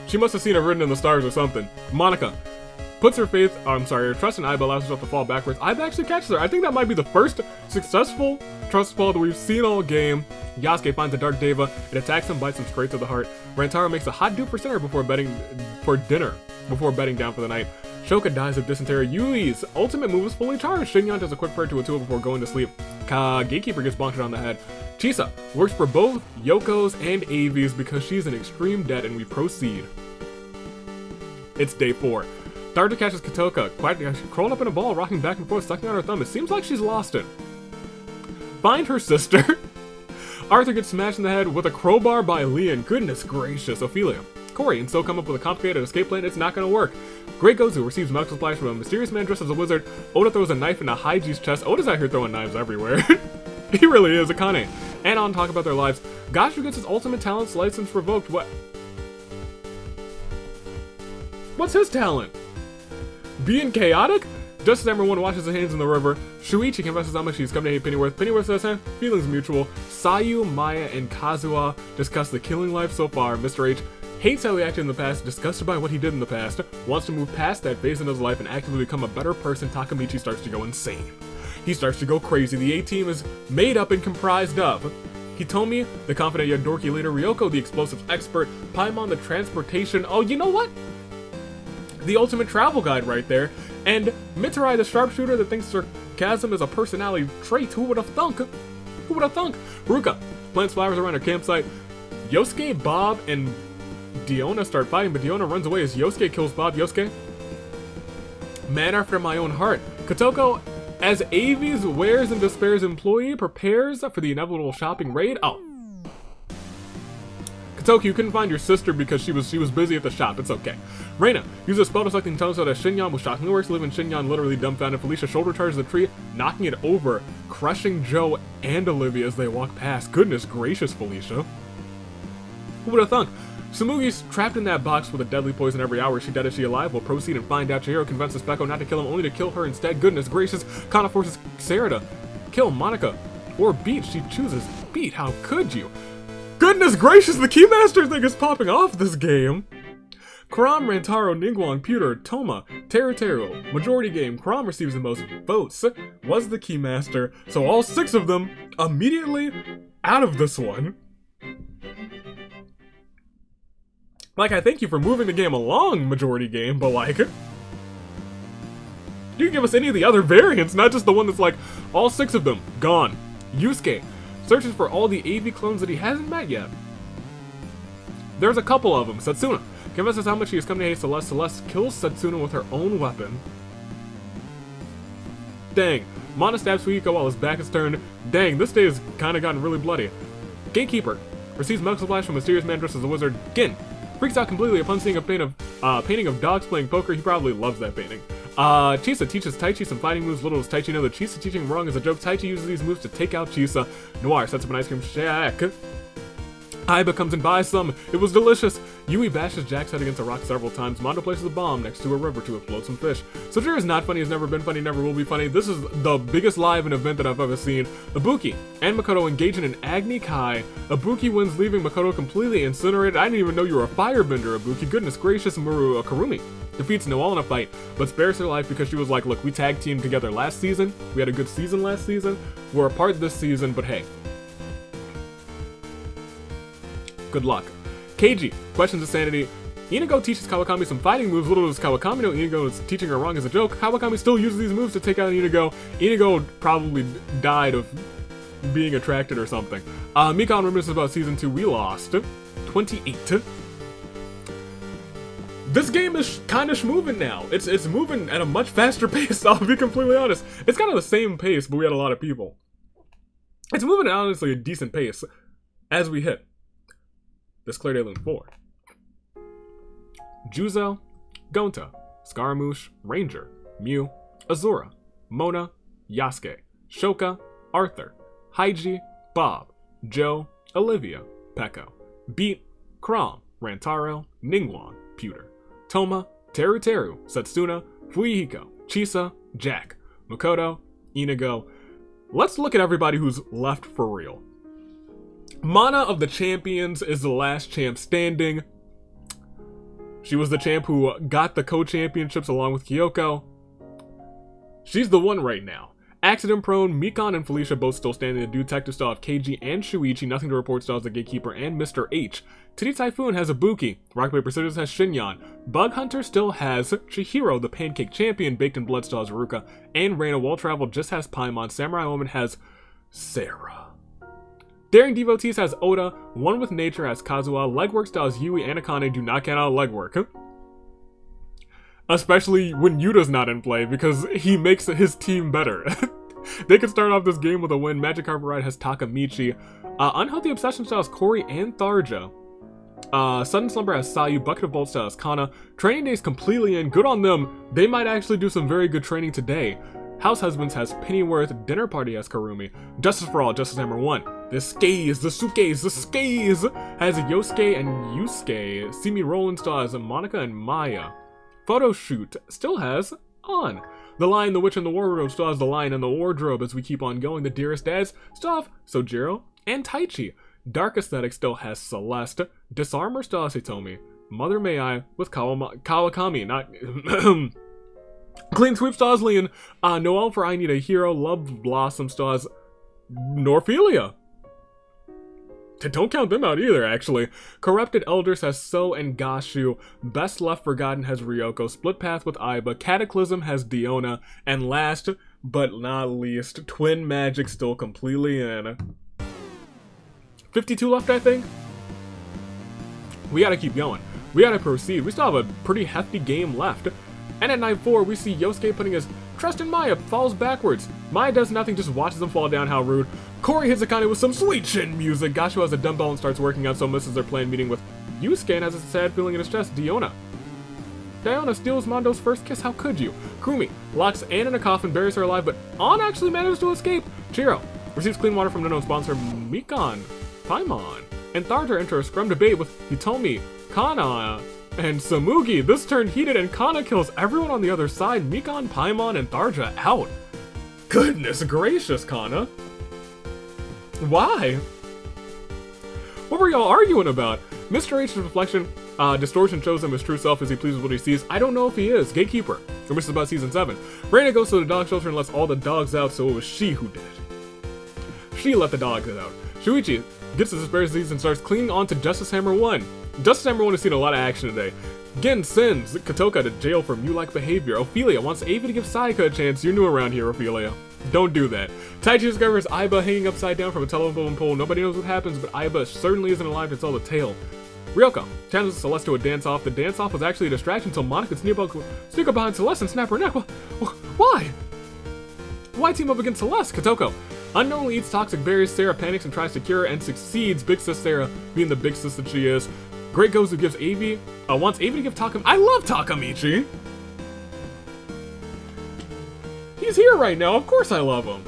She must have seen it written in the stars or something. Monica puts her trust in Aiba, allows herself to fall backwards. Aiba actually catches her. I think that might be the first successful trust fall that we've seen all game. Yasuke finds a dark Deva. It attacks him, bites him straight to the heart. Rantaro makes a hot dupe for dinner before bedding down for the night. Shoka dies of dysentery. Yui's ultimate move is fully charged. Shinyan does a quick prayer to Atua before going to sleep. Gatekeeper gets bonked on the head. Chisa works for both Yoko's and Avi's because she's in extreme debt, and we proceed. It's day 4. Darter catches Kotoka, crawled up in a ball, rocking back and forth, sucking on her thumb. It seems like she's lost it. Find her sister. Arthur gets smashed in the head with a crowbar by Leon. Goodness gracious. Ophelia. Corey and still come up with a complicated escape plan. It's not gonna work. Great Gozu receives medical supplies from a mysterious man dressed as a wizard. Oda throws a knife into Haiji's chest. Oda's out here throwing knives everywhere. He really is, Akane. And on talk about their lives. Gashu gets his ultimate talent's license revoked. What's his talent? Being chaotic? Just as everyone washes their hands in the river, Shuichi confesses how much she's come to hate Pennyworth. Pennyworth says, feelings mutual. Sayu, Maya, and Kazuha discuss the killing life so far. Mr. H hates how he acted in the past, disgusted by what he did in the past, wants to move past that phase in his life and actively become a better person. Takamichi starts to go insane. He starts to go crazy. The A-team is made up and comprised of Hitomi, the confident yet dorky leader, Ryoko, the explosives expert, Paimon, the transportation, oh, you know what? The ultimate travel guide right there, and Mitarai, the sharpshooter that thinks sarcasm is a personality trait. Who would have thunk? Who would have thunk? Ruka plants flowers around her campsite. Yosuke, Bob, and Diona start fighting, but Diona runs away as Yosuke kills Bob. Yosuke, man after my own heart. Kotoko, as Avi's Wares and Despair's employee, prepares for the inevitable shopping raid. Oh. Kotoko, you couldn't find your sister because she was busy at the shop. It's okay. Reina uses a spell to suck tongues out of Shinyan, who shockingly works, leaving Shinyan literally dumbfounded. Felicia shoulder charges the tree, knocking it over, crushing Joe and Olivia as they walk past. Goodness gracious, Felicia. Who would have thunk? Sumugi's trapped in that box with a deadly poison every hour. Is she dead? Is she alive? We'll proceed and find out. Chihiro convinces Peko not to kill him, only to kill her instead. Goodness gracious. Kana forces Sarah to kill Monica or Beat. She chooses Beat. How could you? Goodness gracious, the Keymaster thing is popping off this game. Karam, Rantaro, Ningguang, Pewter, Toma, Teru, majority game. Karam receives the most votes, was the Keymaster, so all 6 of them immediately out of this one. Like, I thank you for moving the game along, majority game, but like, you can give us any of the other variants, not just the one that's like, all 6 of them, gone. Yusuke searches for all the AV clones that he hasn't met yet. There's a couple of them. Setsuna confesses how much he has come to hate Celeste. Celeste kills Setsuna with her own weapon. Dang. Mana stabs Suiko while his back is turned. Dang, this day has kinda gotten really bloody. Gatekeeper receives medical supplies from a mysterious man dressed as a wizard. Gin freaks out completely upon seeing a painting of dogs playing poker. He probably loves that painting. Chisa teaches Taichi some fighting moves. Little does Taichi know that Chisa teaching wrong is a joke. Taichi uses these moves to take out Chisa. Noir sets up an ice cream shack. Aiba comes and buys some. It was delicious. Yui bashes Jack's head against a rock several times. Mondo places a bomb next to a river to explode some fish. Sojiro is not funny, has never been funny, never will be funny. This is the biggest live event that I've ever seen. Ibuki and Makoto engage in an Agni Kai. Ibuki wins, leaving Makoto completely incinerated. I didn't even know you were a firebender, Ibuki. Goodness gracious. Karumi defeats Noelle in a fight, but spares her life because she was like, look, we tag teamed together last season. We had a good season last season. We're apart this season, but hey. Good luck. Keiji questions his sanity. Inigo teaches Kawakami some fighting moves. Little does Kawakami know Inigo is teaching her wrong as a joke. Kawakami still uses these moves to take out Inigo. Inigo probably died of being attracted or something. Mikon reminisces about season 2. We lost 28. This game is kind of moving now. It's moving at a much faster pace, I'll be completely honest. It's kind of the same pace, but we had a lot of people. It's moving at honestly a decent pace as we hit this Claire de Lune 4. Juzo, Gonta, Scaramouche, Ranger, Mew, Azura, Mona, Yasuke, Shoka, Arthur, Haiji, Bob, Joe, Olivia, Peko, Beat, Crom, Rantaro, Ningguang, Pewter, Toma, Teru, Setsuna, Fuyuhiko, Chisa, Jack, Makoto, Inigo. Let's look at everybody who's left for real. Mana of the Champions is the last champ standing. She was the champ who got the co-championships along with Kyoko. She's the one right now. Accident prone, Mikon and Felicia both still standing. The detective still have Keiji and Shuichi. Nothing to report still has the Gatekeeper and Mr. H. Titty Typhoon has Ibuki. Rock Paper Scissors has Shinyan. Bug Hunter still has Chihiro, the Pancake Champion. Baked in Blood still has Ruka. And Reina Well Traveled just has Paimon. Samurai Woman has Sarah. Daring Devotees has Oda. One with Nature has Kazuha. Legwork styles Yui and Akane do not count out legwork. Especially when Yuta's not in play, because he makes his team better. They could start off this game with a win. Magic Carpet Ride has Takamichi. Unhealthy Obsession styles Corey and Tharja. Sudden Slumber has Sayu. Bucket of Bolt styles Kana. Training Day's completely in. Good on them. They might actually do some very good training today. House Husbands has Pennyworth. Dinner Party has Karumi. Justice for All, Justice Hammer 1. The Skays, the Sukes, the Skays has Yosuke and Yusuke. See Me Rollin' Star has Monica and Maya. Photo Shoot still has On. The Lion, the Witch, and the Wardrobe still has the Lion and the Wardrobe as we keep on going. The Dearest Dads still have Sojiro and Taichi. Dark Aesthetic still has Celeste. Disarmor still has Hitomi. Mother May I with Kawakami, not Clean Sweep still has Leon. Noelle for I Need a Hero. Love Blossom still has Norphelia. Don't count them out either, actually. Corrupted Elders has So and Gashu. Best Left Forgotten has Ryoko. Split Path with Aiba. Cataclysm has Diona. And last but not least, Twin Magic still completely in. 52 left, I think? We gotta keep going. We gotta proceed. We still have a pretty hefty game left. And at night 4, we see Yosuke putting his trust in Maya, falls backwards. Maya does nothing, just watches him fall down, how rude. Corey hits Akane with some sweet shin music. Gashu has a dumbbell and starts working out, so misses their planned meeting with Yusuke and has a sad feeling in his chest. Diona steals Mondo's first kiss, how could you? Kurumi locks Anne in a coffin, buries her alive, but Ann actually manages to escape. Chiro receives clean water from the known sponsor, Mikan, Paimon, and Tharja enter a scrum debate with Hitomi, Kana, and Samugi. This turned heated and Kana kills everyone on the other side. Mikan, Paimon, and Tharja out. Goodness gracious, Kana. Why? What were y'all arguing about? Mr. H's reflection, distortion shows him his true self as he pleases what he sees. I don't know if he is. Gatekeeper. And this is about season 7. Reina goes to the dog shelter and lets all the dogs out, so it was she who did it. She let the dogs out. Shuichi gets his disease and starts clinging on to Justice Hammer 1. Justice Hammer 1 has seen a lot of action today. Gin sends Katoka to jail for Mew-like behavior. Ophelia wants Avi to give Sayaka a chance. You're new around here, Ophelia. Don't do that. Taichi discovers Aiba hanging upside down from a telephone pole. Nobody knows what happens, but Aiba certainly isn't alive to tell the tale. Ryoko challenges Celeste to a dance-off. The dance-off was actually a distraction until Monica sneak up behind Celeste and snap her neck. Why? Why team up against Celeste? Katoko unknowingly eats toxic berries. Sarah panics and tries to cure her and succeeds. Big sis Sarah, being the big sis that she is. Great Gozu gives Avi, wants Avi to give Takamichi. I love Takamichi! He's here right now, of course I love him.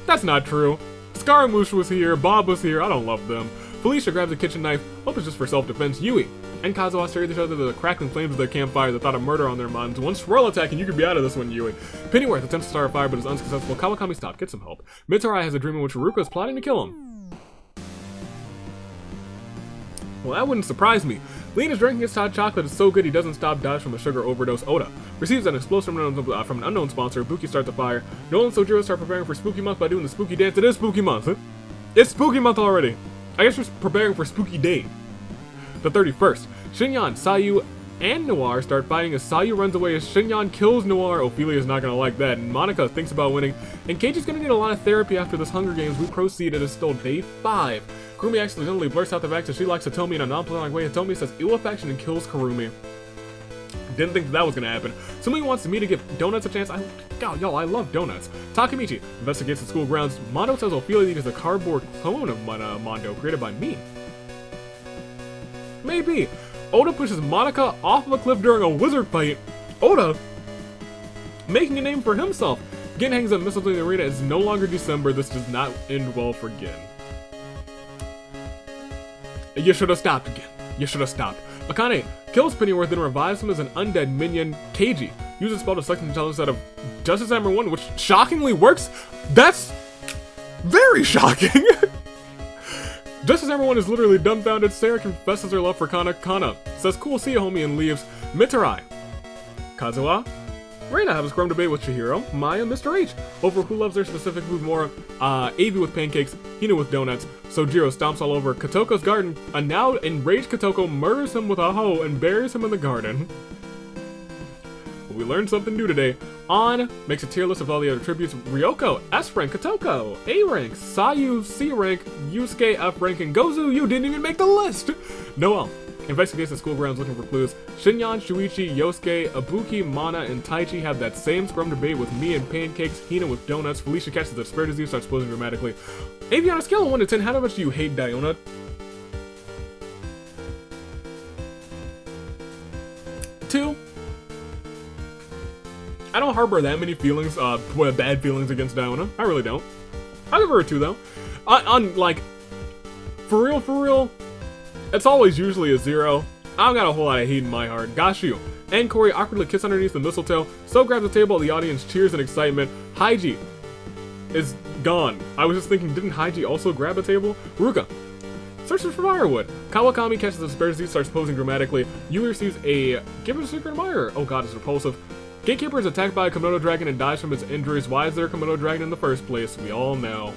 That's not true. Scaramouche was here, Bob was here, I don't love them. Felicia grabs a kitchen knife, hope it's just for self-defense. Yui and Kazuha stare at each other to the crackling flames of their campfire, the thought of murder on their minds. One swirl attack and you could be out of this one, Yui. Pennyworth attempts to start a fire but is unsuccessful. Kawakami stopped, get some help. Mitsurai has a dream in which Haruka is plotting to kill him. Well, that wouldn't surprise me. Lean is drinking his hot chocolate. It's so good he doesn't stop, dies from a sugar overdose. Oda receives an explosion from an unknown sponsor. Buki starts a fire. Nolan and Sojiro start preparing for Spooky Month by doing the Spooky Dance. It is Spooky Month. It's Spooky Month already. I guess we're preparing for Spooky Day. The 31st. Shinyan, Sayu, and Noir start fighting as Sayu runs away as Shinyan kills Noir. Ophelia is not going to like that. And Monica thinks about winning. And Keiji's going to need a lot of therapy after this Hunger Games. We proceed. It is still day 5. Kurumi accidentally blurts out the fact that she likes Hitomi in a non-platonic way. Hitomi says ill affection and kills Kurumi. Didn't think that was gonna happen. Somebody wants me to give donuts a chance. God, y'all, I love donuts. Takamichi investigates the school grounds. Mondo says Ophelia is a cardboard clone of Mondo created by me. Maybe. Oda pushes Monica off of a cliff during a wizard fight. Oda making a name for himself. Gin hangs up missiles in the arena. It's no longer December. This does not end well for Gin. You should have stopped again. You should have stopped. Akane kills Pennyworth and revives him as an undead minion. Keiji uses spell to select intelligence out of Justice Hammer 1, which shockingly works. That's very shocking. Justice Hammer 1 is literally dumbfounded. Sarah confesses her love for Kana. Kana says, cool, see you, homie, and leaves. Mitsurai, Kazuha, Reina have a scrum debate with Chihiro, Maya, Mr. H over who loves their specific food more. Avi with pancakes, Hina with donuts. Sojiro stomps all over Kotoko's garden. A now enraged Kotoko murders him with a hoe and buries him in the garden. We learned something new today. On makes a tier list of all the other tributes. Ryoko, S rank, Kotoko, A rank, Sayu, C rank, Yusuke, F rank, and Gozu, you didn't even make the list! Noelle Investigates the school grounds looking for clues. Shinyan, Shuichi, Yosuke, Ibuki, Mana, and Taichi have that same scrum debate with me and pancakes, Hina with donuts, Felicia catches the spare disease, starts posing dramatically. Avi, on a scale of 1 to 10, how much do you hate Diona? 2. I don't harbor that many feelings, bad feelings against Diona. I really don't. I'll give her a 2 though. Like, for real, it's always usually a 0. I don't got a whole lot of hate in my heart. Gashu and Corey awkwardly kiss underneath the mistletoe. So grabs the table, the audience cheers in excitement. Haiji is gone. I was just thinking, didn't Haiji also grab a table? Ruka searches for firewood. Kawakami catches the spare disease, starts posing dramatically. Yui receives a give us a secret admirer. Oh god, it's repulsive. Gatekeeper is attacked by a Komodo dragon and dies from his injuries. Why is there a Komodo dragon in the first place? We all know.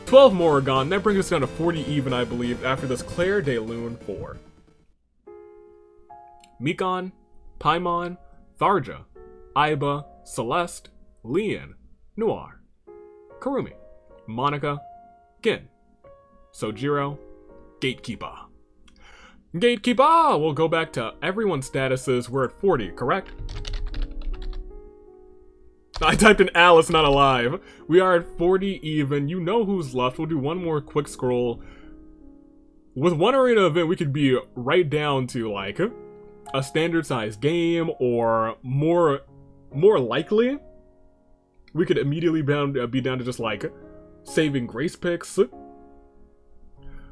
12 more are gone. That brings us down to 40 even, I believe, after this Claire de Lune 4. Mikon, Paimon, Tharja, Aiba, Celeste, Lian, Noir, Karumi, Monica, Gin, Sojiro, Gatekeeper. Gatekeeper! We'll go back to everyone's statuses. We're at 40, correct? I typed in Alice, not alive. We are at 40 even. You know who's left. We'll do one more quick scroll. With one arena event, we could be right down to like a standard size game, or more likely, we could immediately be down to just like saving grace picks.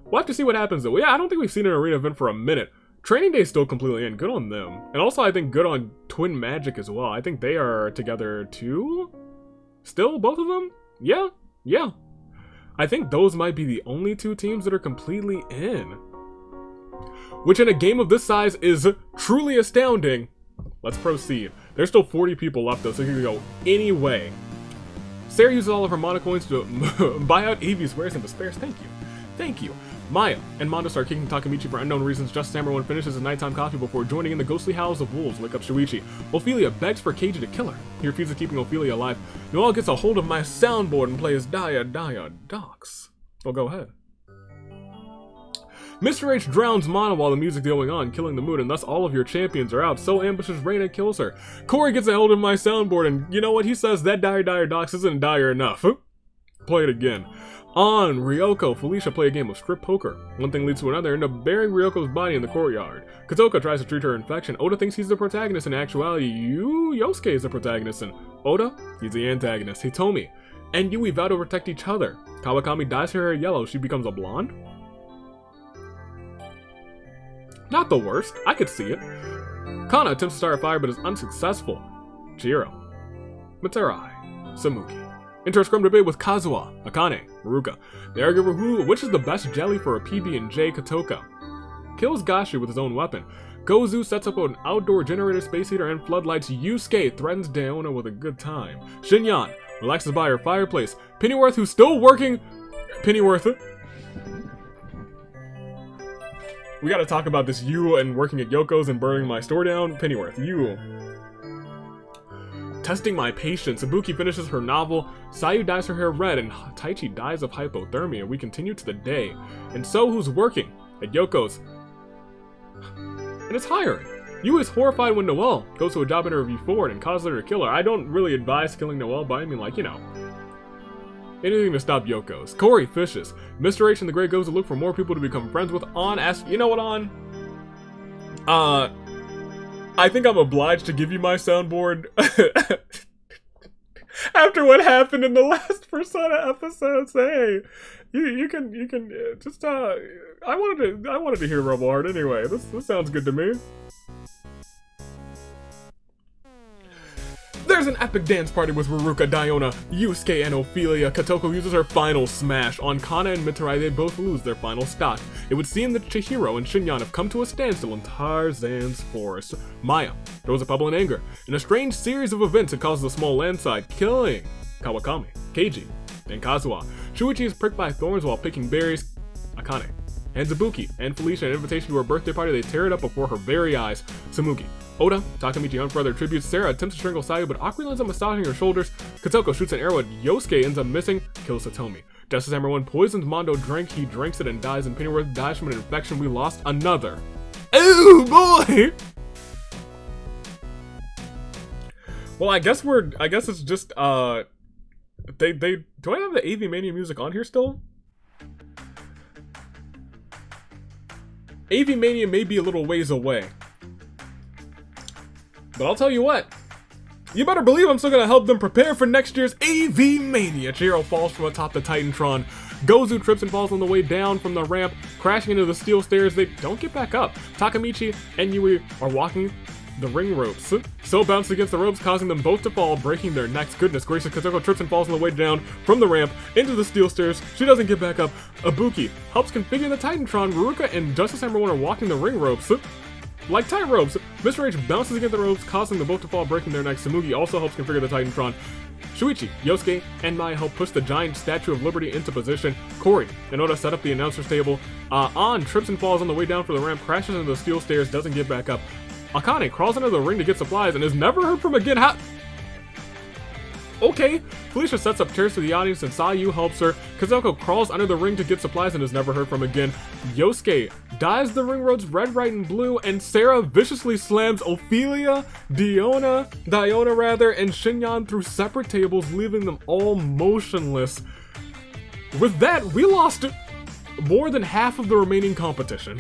We'll have to see what happens though. Yeah, I don't think we've seen an arena event for a minute. Training Day's still completely in. Good on them. And also I think good on Twin Magic as well. I think they are together too? Still, both of them? Yeah. I think those might be the only 2 teams that are completely in. Which in a game of this size is truly astounding. Let's proceed. There's still 40 people left though, so you can go any way. Sarah uses all of her mana coins to buy out Avi's wares and spares. Thank you. Maya and Mondo start kicking Takamichi for unknown reasons. Just Samurai finishes his nighttime coffee before joining in the ghostly howls of wolves wake up Shuichi. Ophelia begs for Keiji to kill her. He refuses, keeping Ophelia alive. Noel gets a hold of my soundboard and plays Dia Docs. Well, go ahead. Mr. H drowns Mana while the music's going on, killing the mood, and thus all of your champions are out. So ambushes Reina, kills her. Corey gets a hold of my soundboard, and you know what? He says that Dire Docs isn't dire enough. Play it again. On Ryoko, Felicia play a game of strip poker. One thing leads to another, end up burying Ryoko's body in the courtyard. Kotoka tries to treat her infection. Oda thinks he's the protagonist. In actuality, Yosuke is the protagonist, and Oda, he's the antagonist. Hitomi and Yui vow to protect each other. Kawakami dyes her hair yellow. She becomes a blonde? Not the worst. I could see it. Kana attempts to start a fire but is unsuccessful. Chihiro, Matsurai, Samuki. Enter a scrum debate with Kazuha, Akane, Maruka. They argue over which is the best jelly for a PB&J. Kotoka kills Gashi with his own weapon. Gozu sets up an outdoor generator, space heater, and floodlights. Yusuke threatens Daona with a good time. Shinyan relaxes by her fireplace. Pennyworth, who's still working... Pennyworth... We gotta talk about this you and working at Yoko's and burning my store down. Pennyworth, you... Testing my patience. Ibuki finishes her novel. Sayu dyes her hair red, and Taichi dies of hypothermia. We continue to the day. And so, who's working at Yoko's? And it's hiring. Yu is horrified when Noelle goes to a job interview for it and causes her to kill her. I don't really advise killing Noelle, but I mean, like, you know, anything to stop Yoko's. Corey fishes. Mr. H and the Great goes to look for more people to become friends with. On asks, you know what, On? I think I'm obliged to give you my soundboard after what happened in the last Persona episode. So, hey, you can just I wanted to hear Rebel Heart anyway. This sounds good to me. There's an epic dance party with Ruruka, Diona, Yusuke, and Ophelia. Kotoko uses her final smash. On Kana and Mitarai, they both lose their final stock. It would seem that Chihiro and Shinyan have come to a standstill in Tarzan's forest. Maya throws a pebble in anger. In a strange series of events, it causes a small landslide, killing Kawakami, Keiji, and Kazuha. Shuichi is pricked by thorns while picking berries. Akane hands Ibuki and Felicia an invitation to her birthday party. They tear it up before her very eyes. Samuki, Oda, Takamichi hunt for other tributes. Sarah attempts to strangle Sayu, but awkwardly ends up massaging her shoulders. Kotoko shoots an arrow at Yosuke, ends up missing, kills Satomi. Justice Hammer 1 poisons Mondo drink. He drinks it and dies, and Pennyworth dies from an infection. We lost another. Oh boy! Well, I guess it's just, do I have the AV Mania music on here still? AV Mania may be a little ways away. But I'll tell you what. You better believe I'm still gonna help them prepare for next year's AV Mania. Chihiro falls from atop the Titantron. Gozu trips and falls on the way down from the ramp, crashing into the steel stairs. They don't get back up. Takamichi and Yui are walking the ring ropes. So bounces against the ropes, causing them both to fall, breaking their necks. Goodness gracious, Katoko trips and falls on the way down from the ramp into the steel stairs. She doesn't get back up. Ibuki helps configure the Titantron. Ruruka and Justice Hammer 1 are walking the ring ropes like tight ropes. Mr. H bounces against the ropes, causing them both to fall, breaking their necks. Samugi also helps configure the Titantron. Shuichi, Yosuke, and Mai help push the giant Statue of Liberty into position. Corey and Oda set up the announcer's table. An trips and falls on the way down for the ramp, crashes into the steel stairs, doesn't get back up. Akane crawls under the ring to get supplies and is never heard from again. Okay. Felicia sets up chairs for the audience and Sayu helps her. Kazuko crawls under the ring to get supplies and is never heard from again. Yosuke dyes the ring ropes red, white, and blue, and Sarah viciously slams Ophelia, Diona, and Shinyan through separate tables, leaving them all motionless. With that, we lost more than half of the remaining competition.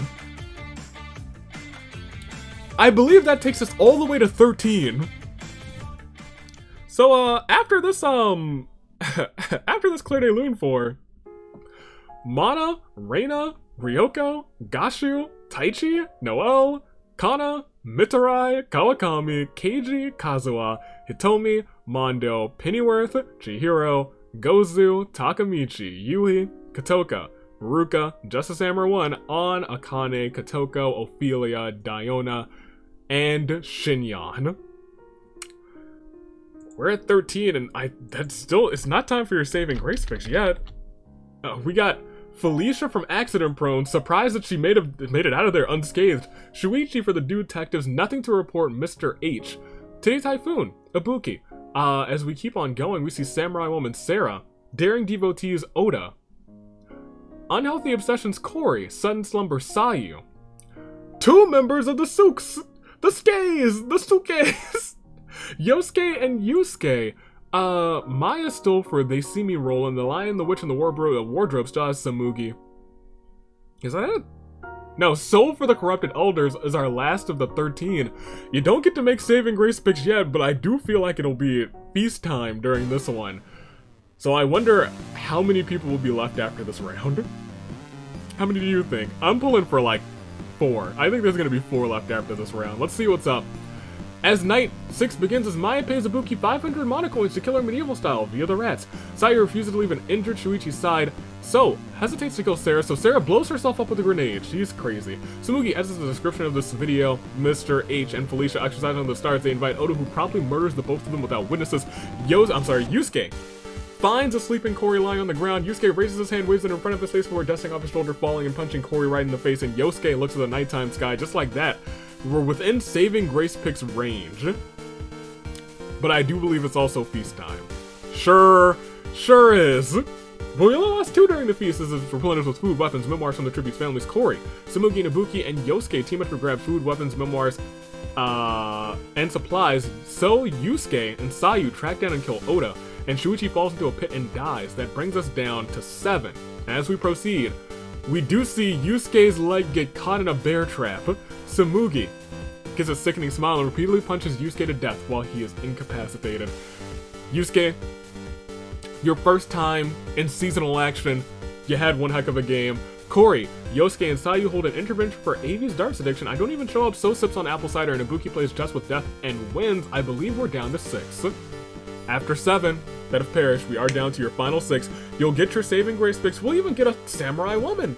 I believe that takes us all the way to 13. So, after this, after this Claire de Lune 4, Mana, Reina, Ryoko, Gashu, Taichi, Noelle, Kana, Mitarai, Kawakami, Keiji, Kazuha, Hitomi, Mondo, Pennyworth, Chihiro, Gozu, Takamichi, Yui, Katoka, Ruka, Justice Hammer 1, An, Akane, Katoko, Ophelia, Diona, and Shinyan. We're at 13, and it's not time for your saving grace picks yet. We got Felicia from Accident Prone, surprised that she made it out of there unscathed. Shuichi for the detectives, nothing to report, Mr. H. Titty Typhoon, Ibuki. As we keep on going, we see Samurai Woman Sarah, Daring Devotees Oda, Unhealthy Obsessions Corey, Sudden Slumber Sayu. 2 members of the Sukes! The Sukes! Yosuke and Yusuke. Maya stole for They See Me Roll, and the Lion, the Witch, and the Wardrobe still has Samugi. Is that it? No, Soul for the Corrupted Elders is our last of the 13. You don't get to make saving grace picks yet, but I do feel like it'll be feast time during this one. So I wonder how many people will be left after this round. How many do you think? I'm pulling for like 4. I think there's gonna be 4 left after this round. Let's see what's up. As Night 6 begins, as Maya pays Ibuki 500 mana coins to kill her medieval style via the rats. Sayu refuses to leave an injured Shuichi's side, so hesitates to kill Sarah, so Sarah blows herself up with a grenade. She's crazy. Samugi edits the description of this video. Mr. H and Felicia exercise on the stars. They invite Oda, who promptly murders the both of them without witnesses. Yusuke finds a sleeping Corey lying on the ground. Yusuke raises his hand, waves it in front of his face before dusting off his shoulder, falling and punching Corey right in the face, and Yosuke looks at the nighttime sky just like that. We're within saving grace picks range, but I do believe it's also feast time. Sure is. But we only lost 2 during the feast as it's replenished with food, weapons, memoirs from the tribute's families. Corey, Samugi, Ibuki, and Yosuke team up to grab food, weapons, memoirs, and supplies. So Yusuke and Sayu track down and kill Oda, and Shuichi falls into a pit and dies. That brings us down to 7. As we proceed, we do see Yusuke's leg get caught in a bear trap. Samugi gives a sickening smile and repeatedly punches Yusuke to death while he is incapacitated. Yusuke, your first time in seasonal action, you had one heck of a game. Corey, Yosuke, and Sayu hold an intervention for Avi's darts addiction. I don't even show up, so sips on apple cider, and Ibuki plays Just with Death and wins. I believe we're down to 6. After 7 that have perished, we are down to your final 6. You'll get your saving grace picks. We'll even get a Samurai Woman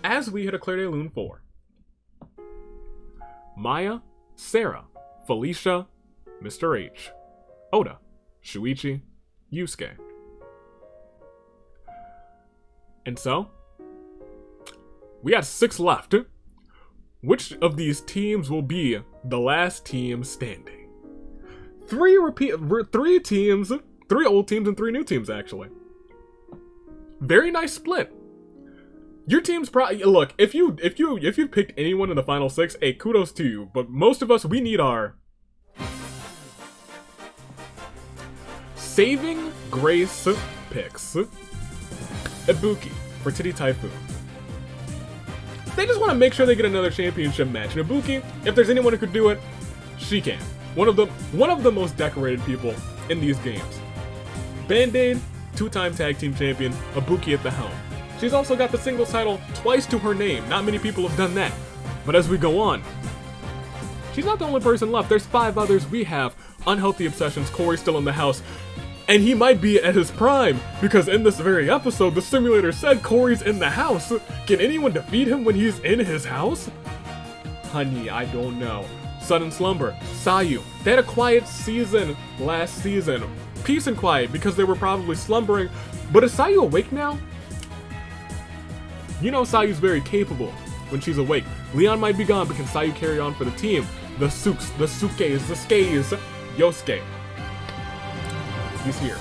as we hit a Claire de Lune 4. Maya, Sarah, Felicia, Mr. H, Oda, Shuichi, Yusuke. And so, we got 6 left. Which of these teams will be the last team standing? 3 teams, 3 old teams and 3 new teams actually. Very nice split. Your team's probably, look, if you picked anyone in the final 6, hey, kudos to you. But most of us, we need our saving grace picks. Ibuki for Titty Typhoon. They just want to make sure they get another championship match. And Ibuki, if there's anyone who could do it, she can. One of the most decorated people in these games. Band-Aid, 2-time tag team champion, Ibuki at the helm. She's also got the singles title twice to her name. Not many people have done that. But as we go on, she's not the only person left. There's 5 others. We have Unhealthy Obsessions, Corey still in the house. And he might be at his prime, because in this very episode, the simulator said Corey's in the house. Can anyone defeat him when he's in his house? Honey, I don't know. Sudden Slumber, Sayu. They had a quiet season last season. Peace and quiet, because they were probably slumbering. But is Sayu awake now? You know Sayu's very capable when she's awake. Leon might be gone, but can Sayu carry on for the team? The Sukes, the Sukes, the Skays, Yosuke. He's here.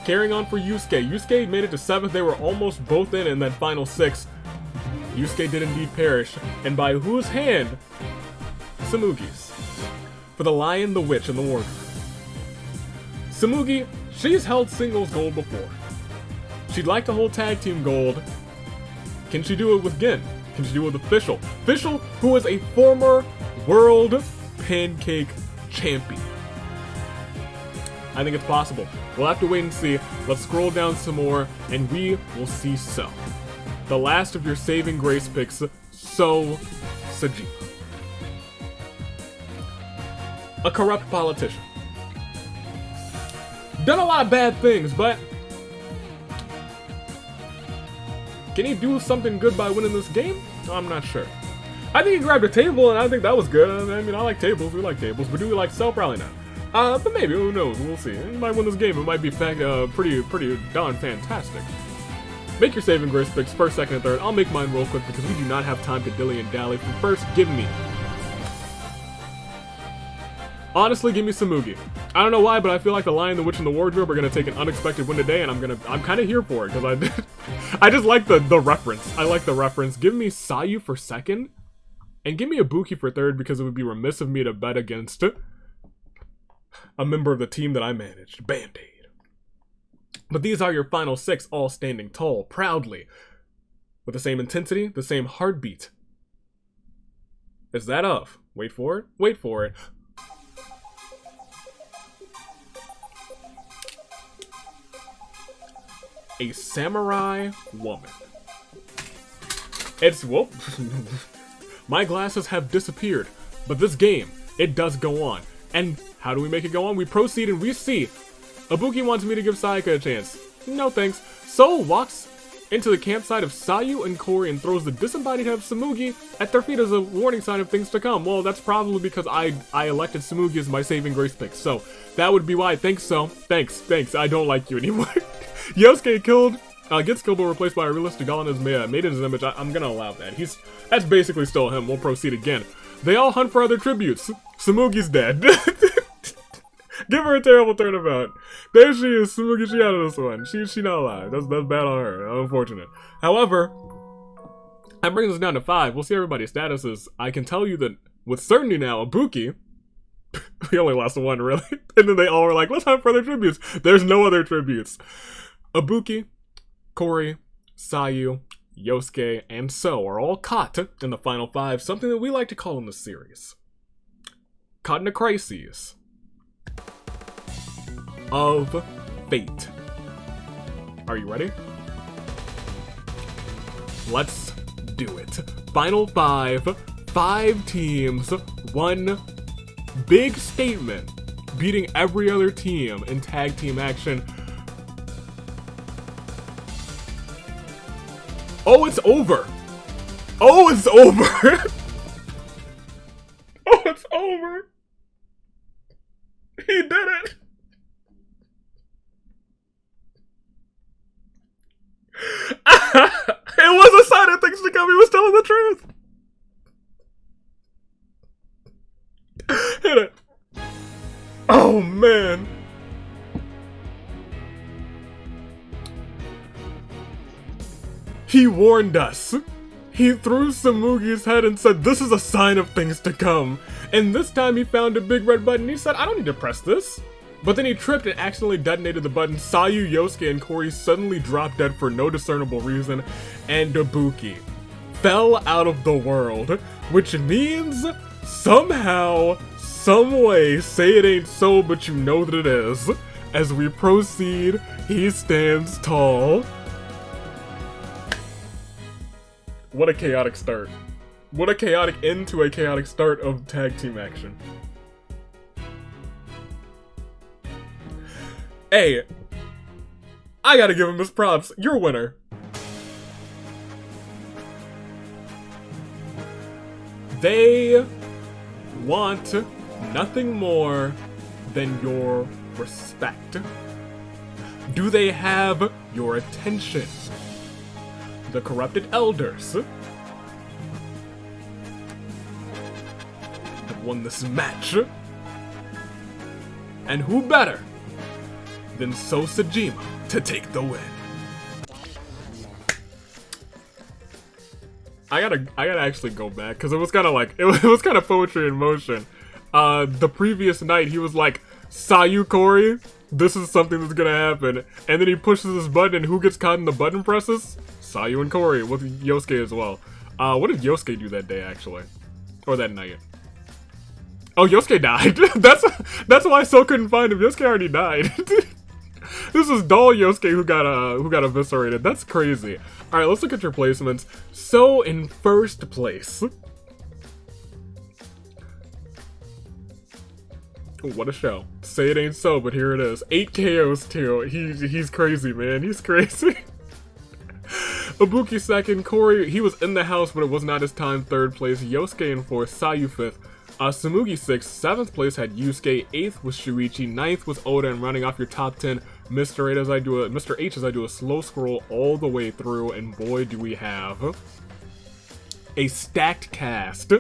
Carrying on for Yusuke. Yusuke made it to 7th. They were almost both in, and then final 6. Yusuke did indeed perish. And by whose hand? Samugi's. For the Lion, the Witch, and the Warrior. Samugi, she's held singles gold before. She'd like to hold tag team gold. Can she do it with Gin? Can she do it with Official? Official, who is a former World Pancake Champion. I think it's possible. We'll have to wait and see. Let's scroll down some more, and we will see so. The last of your saving grace picks, So Sajima. A corrupt politician. Done a lot of bad things, but can he do something good by winning this game? I'm not sure. I think he grabbed a table, and I think that was good. I mean, I like tables. We like tables. But do we like Cell? Probably not. But maybe. Who knows? We'll see. He might win this game. It might be pretty darn fantastic. Make your saving grace picks first, second, and third. I'll make mine real quick because we do not have time to dilly and dally. First, give me. Honestly, give me Samugi. I don't know why, but I feel like the Lion, the Witch, and the Wardrobe are gonna take an unexpected win today, and I'm kind of here for it because I just like the reference. I like the reference. Give me Sayu for second, and give me Ibuki for third because it would be remiss of me to bet against a member of the team that I managed, Band-Aid. But these are your final 6, all standing tall, proudly, with the same intensity, the same heartbeat. Is that of? Wait for it. Wait for it. A samurai woman. It's, whoop. My glasses have disappeared, but this game, it does go on. And how do we make it go on? We proceed and we see. Ibuki wants me to give Sayaka a chance. No thanks. So walks into the campsite of Sayu and Corey and throws the disembodied head of Samugi at their feet as a warning sign of things to come. Well, that's probably because I elected Samugi as my saving grace pick. So that would be why. Thanks, so. Thanks. I don't like you anymore. Yosuke gets killed but replaced by a realistic doll in his made in his image. I'm gonna allow that. That's basically still him. We'll proceed again. They all hunt for other tributes. Samugi's dead. Give her a terrible turnabout. There she is. Samugi, she out of this one. She not alive. That's bad on her. Unfortunate. However, that brings us down to 5. We'll see everybody's statuses. I can tell you that with certainty now, Ibuki, we only lost 1 really. And then they all were like, let's hunt for other tributes. There's no other tributes. Ibuki, Corey, Sayu, Yosuke, and So are all caught in the final 5, something that we like to call in the series. Caught in a crisis of fate. Are you ready? Let's do it. Final 5 teams, 1 big statement, beating every other team in tag team action. Oh, it's over. Oh, it's over. Oh, it's over. He did it. It was a sign of things to come. He was telling the truth. Hit it. Oh, man. He warned us. He threw Samugi's head and said, this is a sign of things to come. And this time he found a big red button. He said, I don't need to press this. But then he tripped and accidentally detonated the button. Sayu, Yosuke, and Kori suddenly dropped dead for no discernible reason. And Ibuki fell out of the world. Which means, somehow, some way, say it ain't so, but you know that it is. As we proceed, he stands tall. What a chaotic start. What a chaotic end to a chaotic start of tag team action. Hey, I gotta give him his props. You're a winner. They want nothing more than your respect. Do they have your attention? The corrupted elders have won this match. And who better than Sosajima to take the win? I gotta actually go back because it was kind of like it was kind of poetry in motion. The previous night he was like, Sayu, Kori, this is something that's gonna happen, and then he pushes this button and who gets caught in the button presses? Sayu and Kori, with Yosuke as well. What did Yosuke do that day actually? Or that night? Oh, Yosuke died. that's why So couldn't find him. Yosuke already died. This is doll Yosuke who got eviscerated. That's crazy. All right, let's look at your placements. So in first place. Ooh, what a show. Say it ain't so, but here it is. 8 KOs too. He's crazy, man. He's crazy. Ibuki second. Kori, he was in the house, but it was not his time. Third place. Yosuke in fourth. Sayu fifth. Samugi 6th, 7th place had Yusuke, 8th was Shuichi, 9th was Oda, and running off your top 10, Mr. H as I do a slow scroll all the way through, and boy do we have a stacked cast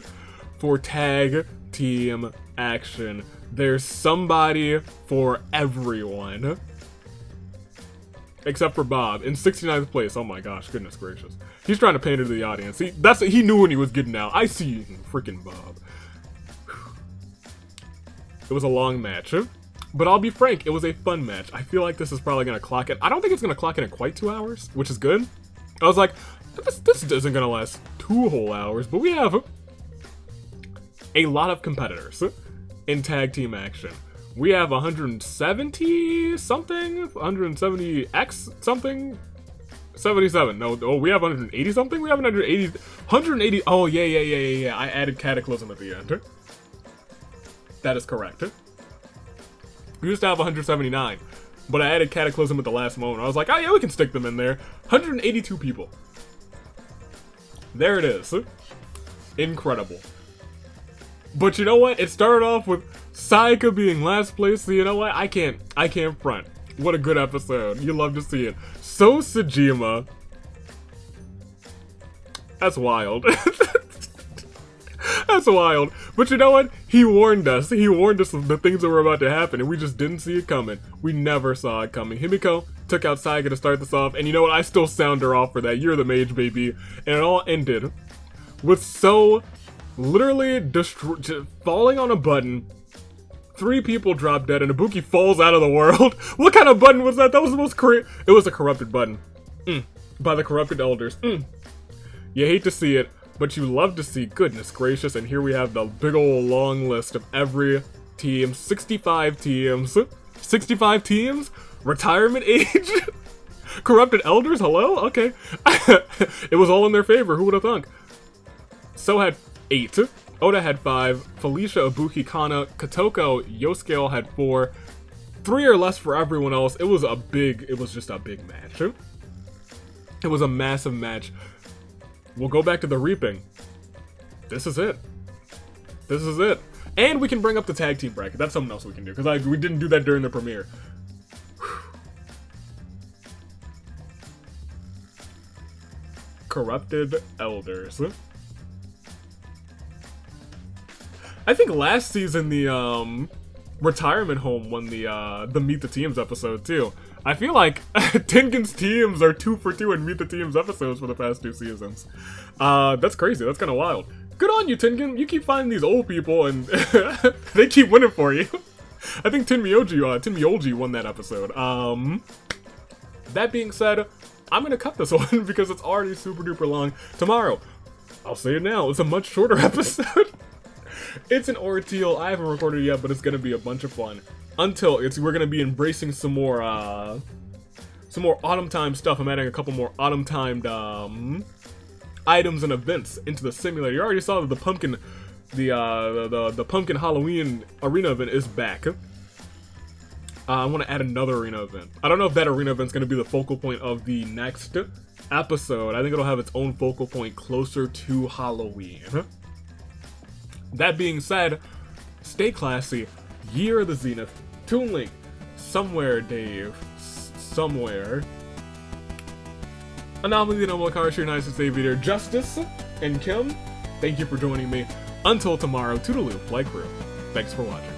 for tag team action. There's somebody for everyone. Except for Bob, in 69th place. Oh my gosh, goodness gracious. He's trying to pander to the audience. He knew when he was getting out. I see you, freaking Bob. It was a long match, but I'll be frank, it was a fun match. I feel like this is probably gonna clock in. I don't think it's gonna clock in quite 2 hours, which is good. I was like, this isn't gonna last 2 whole hours, but we have a lot of competitors in tag team action. We have 170 something, 170x something, 77. No, oh, we have 180 something. We have 180. Oh yeah. I added Cataclysm at the end. That is correct. We used to have 179, but I added Cataclysm at the last moment. I was like, oh yeah, we can stick them in there. 182 people. There it is. Incredible. But you know what? It started off with Sayaka being last place, so you know what? I can't front. What a good episode. You love to see it. So Sajima. That's wild. That's wild. But you know what? He warned us. He warned us of the things that were about to happen, and we just didn't see it coming. We never saw it coming. Himiko took out Sayaka to start this off, and you know what? I still sound her off for that. You're the mage, baby. And it all ended with So literally falling on a button. 3 people drop dead, and Ibuki falls out of the world. What kind of button was that? That was the most It was a corrupted button. By the corrupted elders. You hate to see it, but you love to see. Goodness gracious. And here we have the big ol' long list of every team. 65 teams. 65 teams? Retirement age? Corrupted elders? Hello? Okay. It was all in their favor. Who would have thunk? So had 8. Oda had 5. Felicia, Ibuki, Kana, Kotoko, Yosuke all had 4. 3 or less for everyone else. It was just a big match. It was a massive match. We'll go back to the reaping. This is it. This is it. And we can bring up the tag team bracket. That's something else we can do, because we didn't do that during the premiere. Corrupted elders. I think last season the Retirement Home won the Meet the Teams episode too. I feel like Tengen's teams are 2 for 2 in Meet the Teams episodes for the past 2 seasons. That's crazy. That's kind of wild. Good on you, Tengen. You keep finding these old people and they keep winning for you. I think Tenmyoji won that episode. That being said, I'm gonna cut this one because it's already super duper long. Tomorrow, I'll say it now, it's a much shorter episode. It's an ordeal. I haven't recorded it yet, but it's gonna be a bunch of fun. We're gonna be embracing some more autumn time stuff. I'm adding a couple more autumn timed items and events into the simulator. You already saw that the pumpkin Halloween arena event is back. I want to add another arena event. I don't know if that arena event's going to be the focal point of the next episode. I think it'll have its own focal point closer to Halloween. That being said, stay classy. Year of the Zenith. Toon Link. Somewhere, Dave. Somewhere. Anomaly, the Noble Car, United States Aviator, Justice, and Kim, thank you for joining me. Until tomorrow, toodaloo, flight crew. Thanks for watching.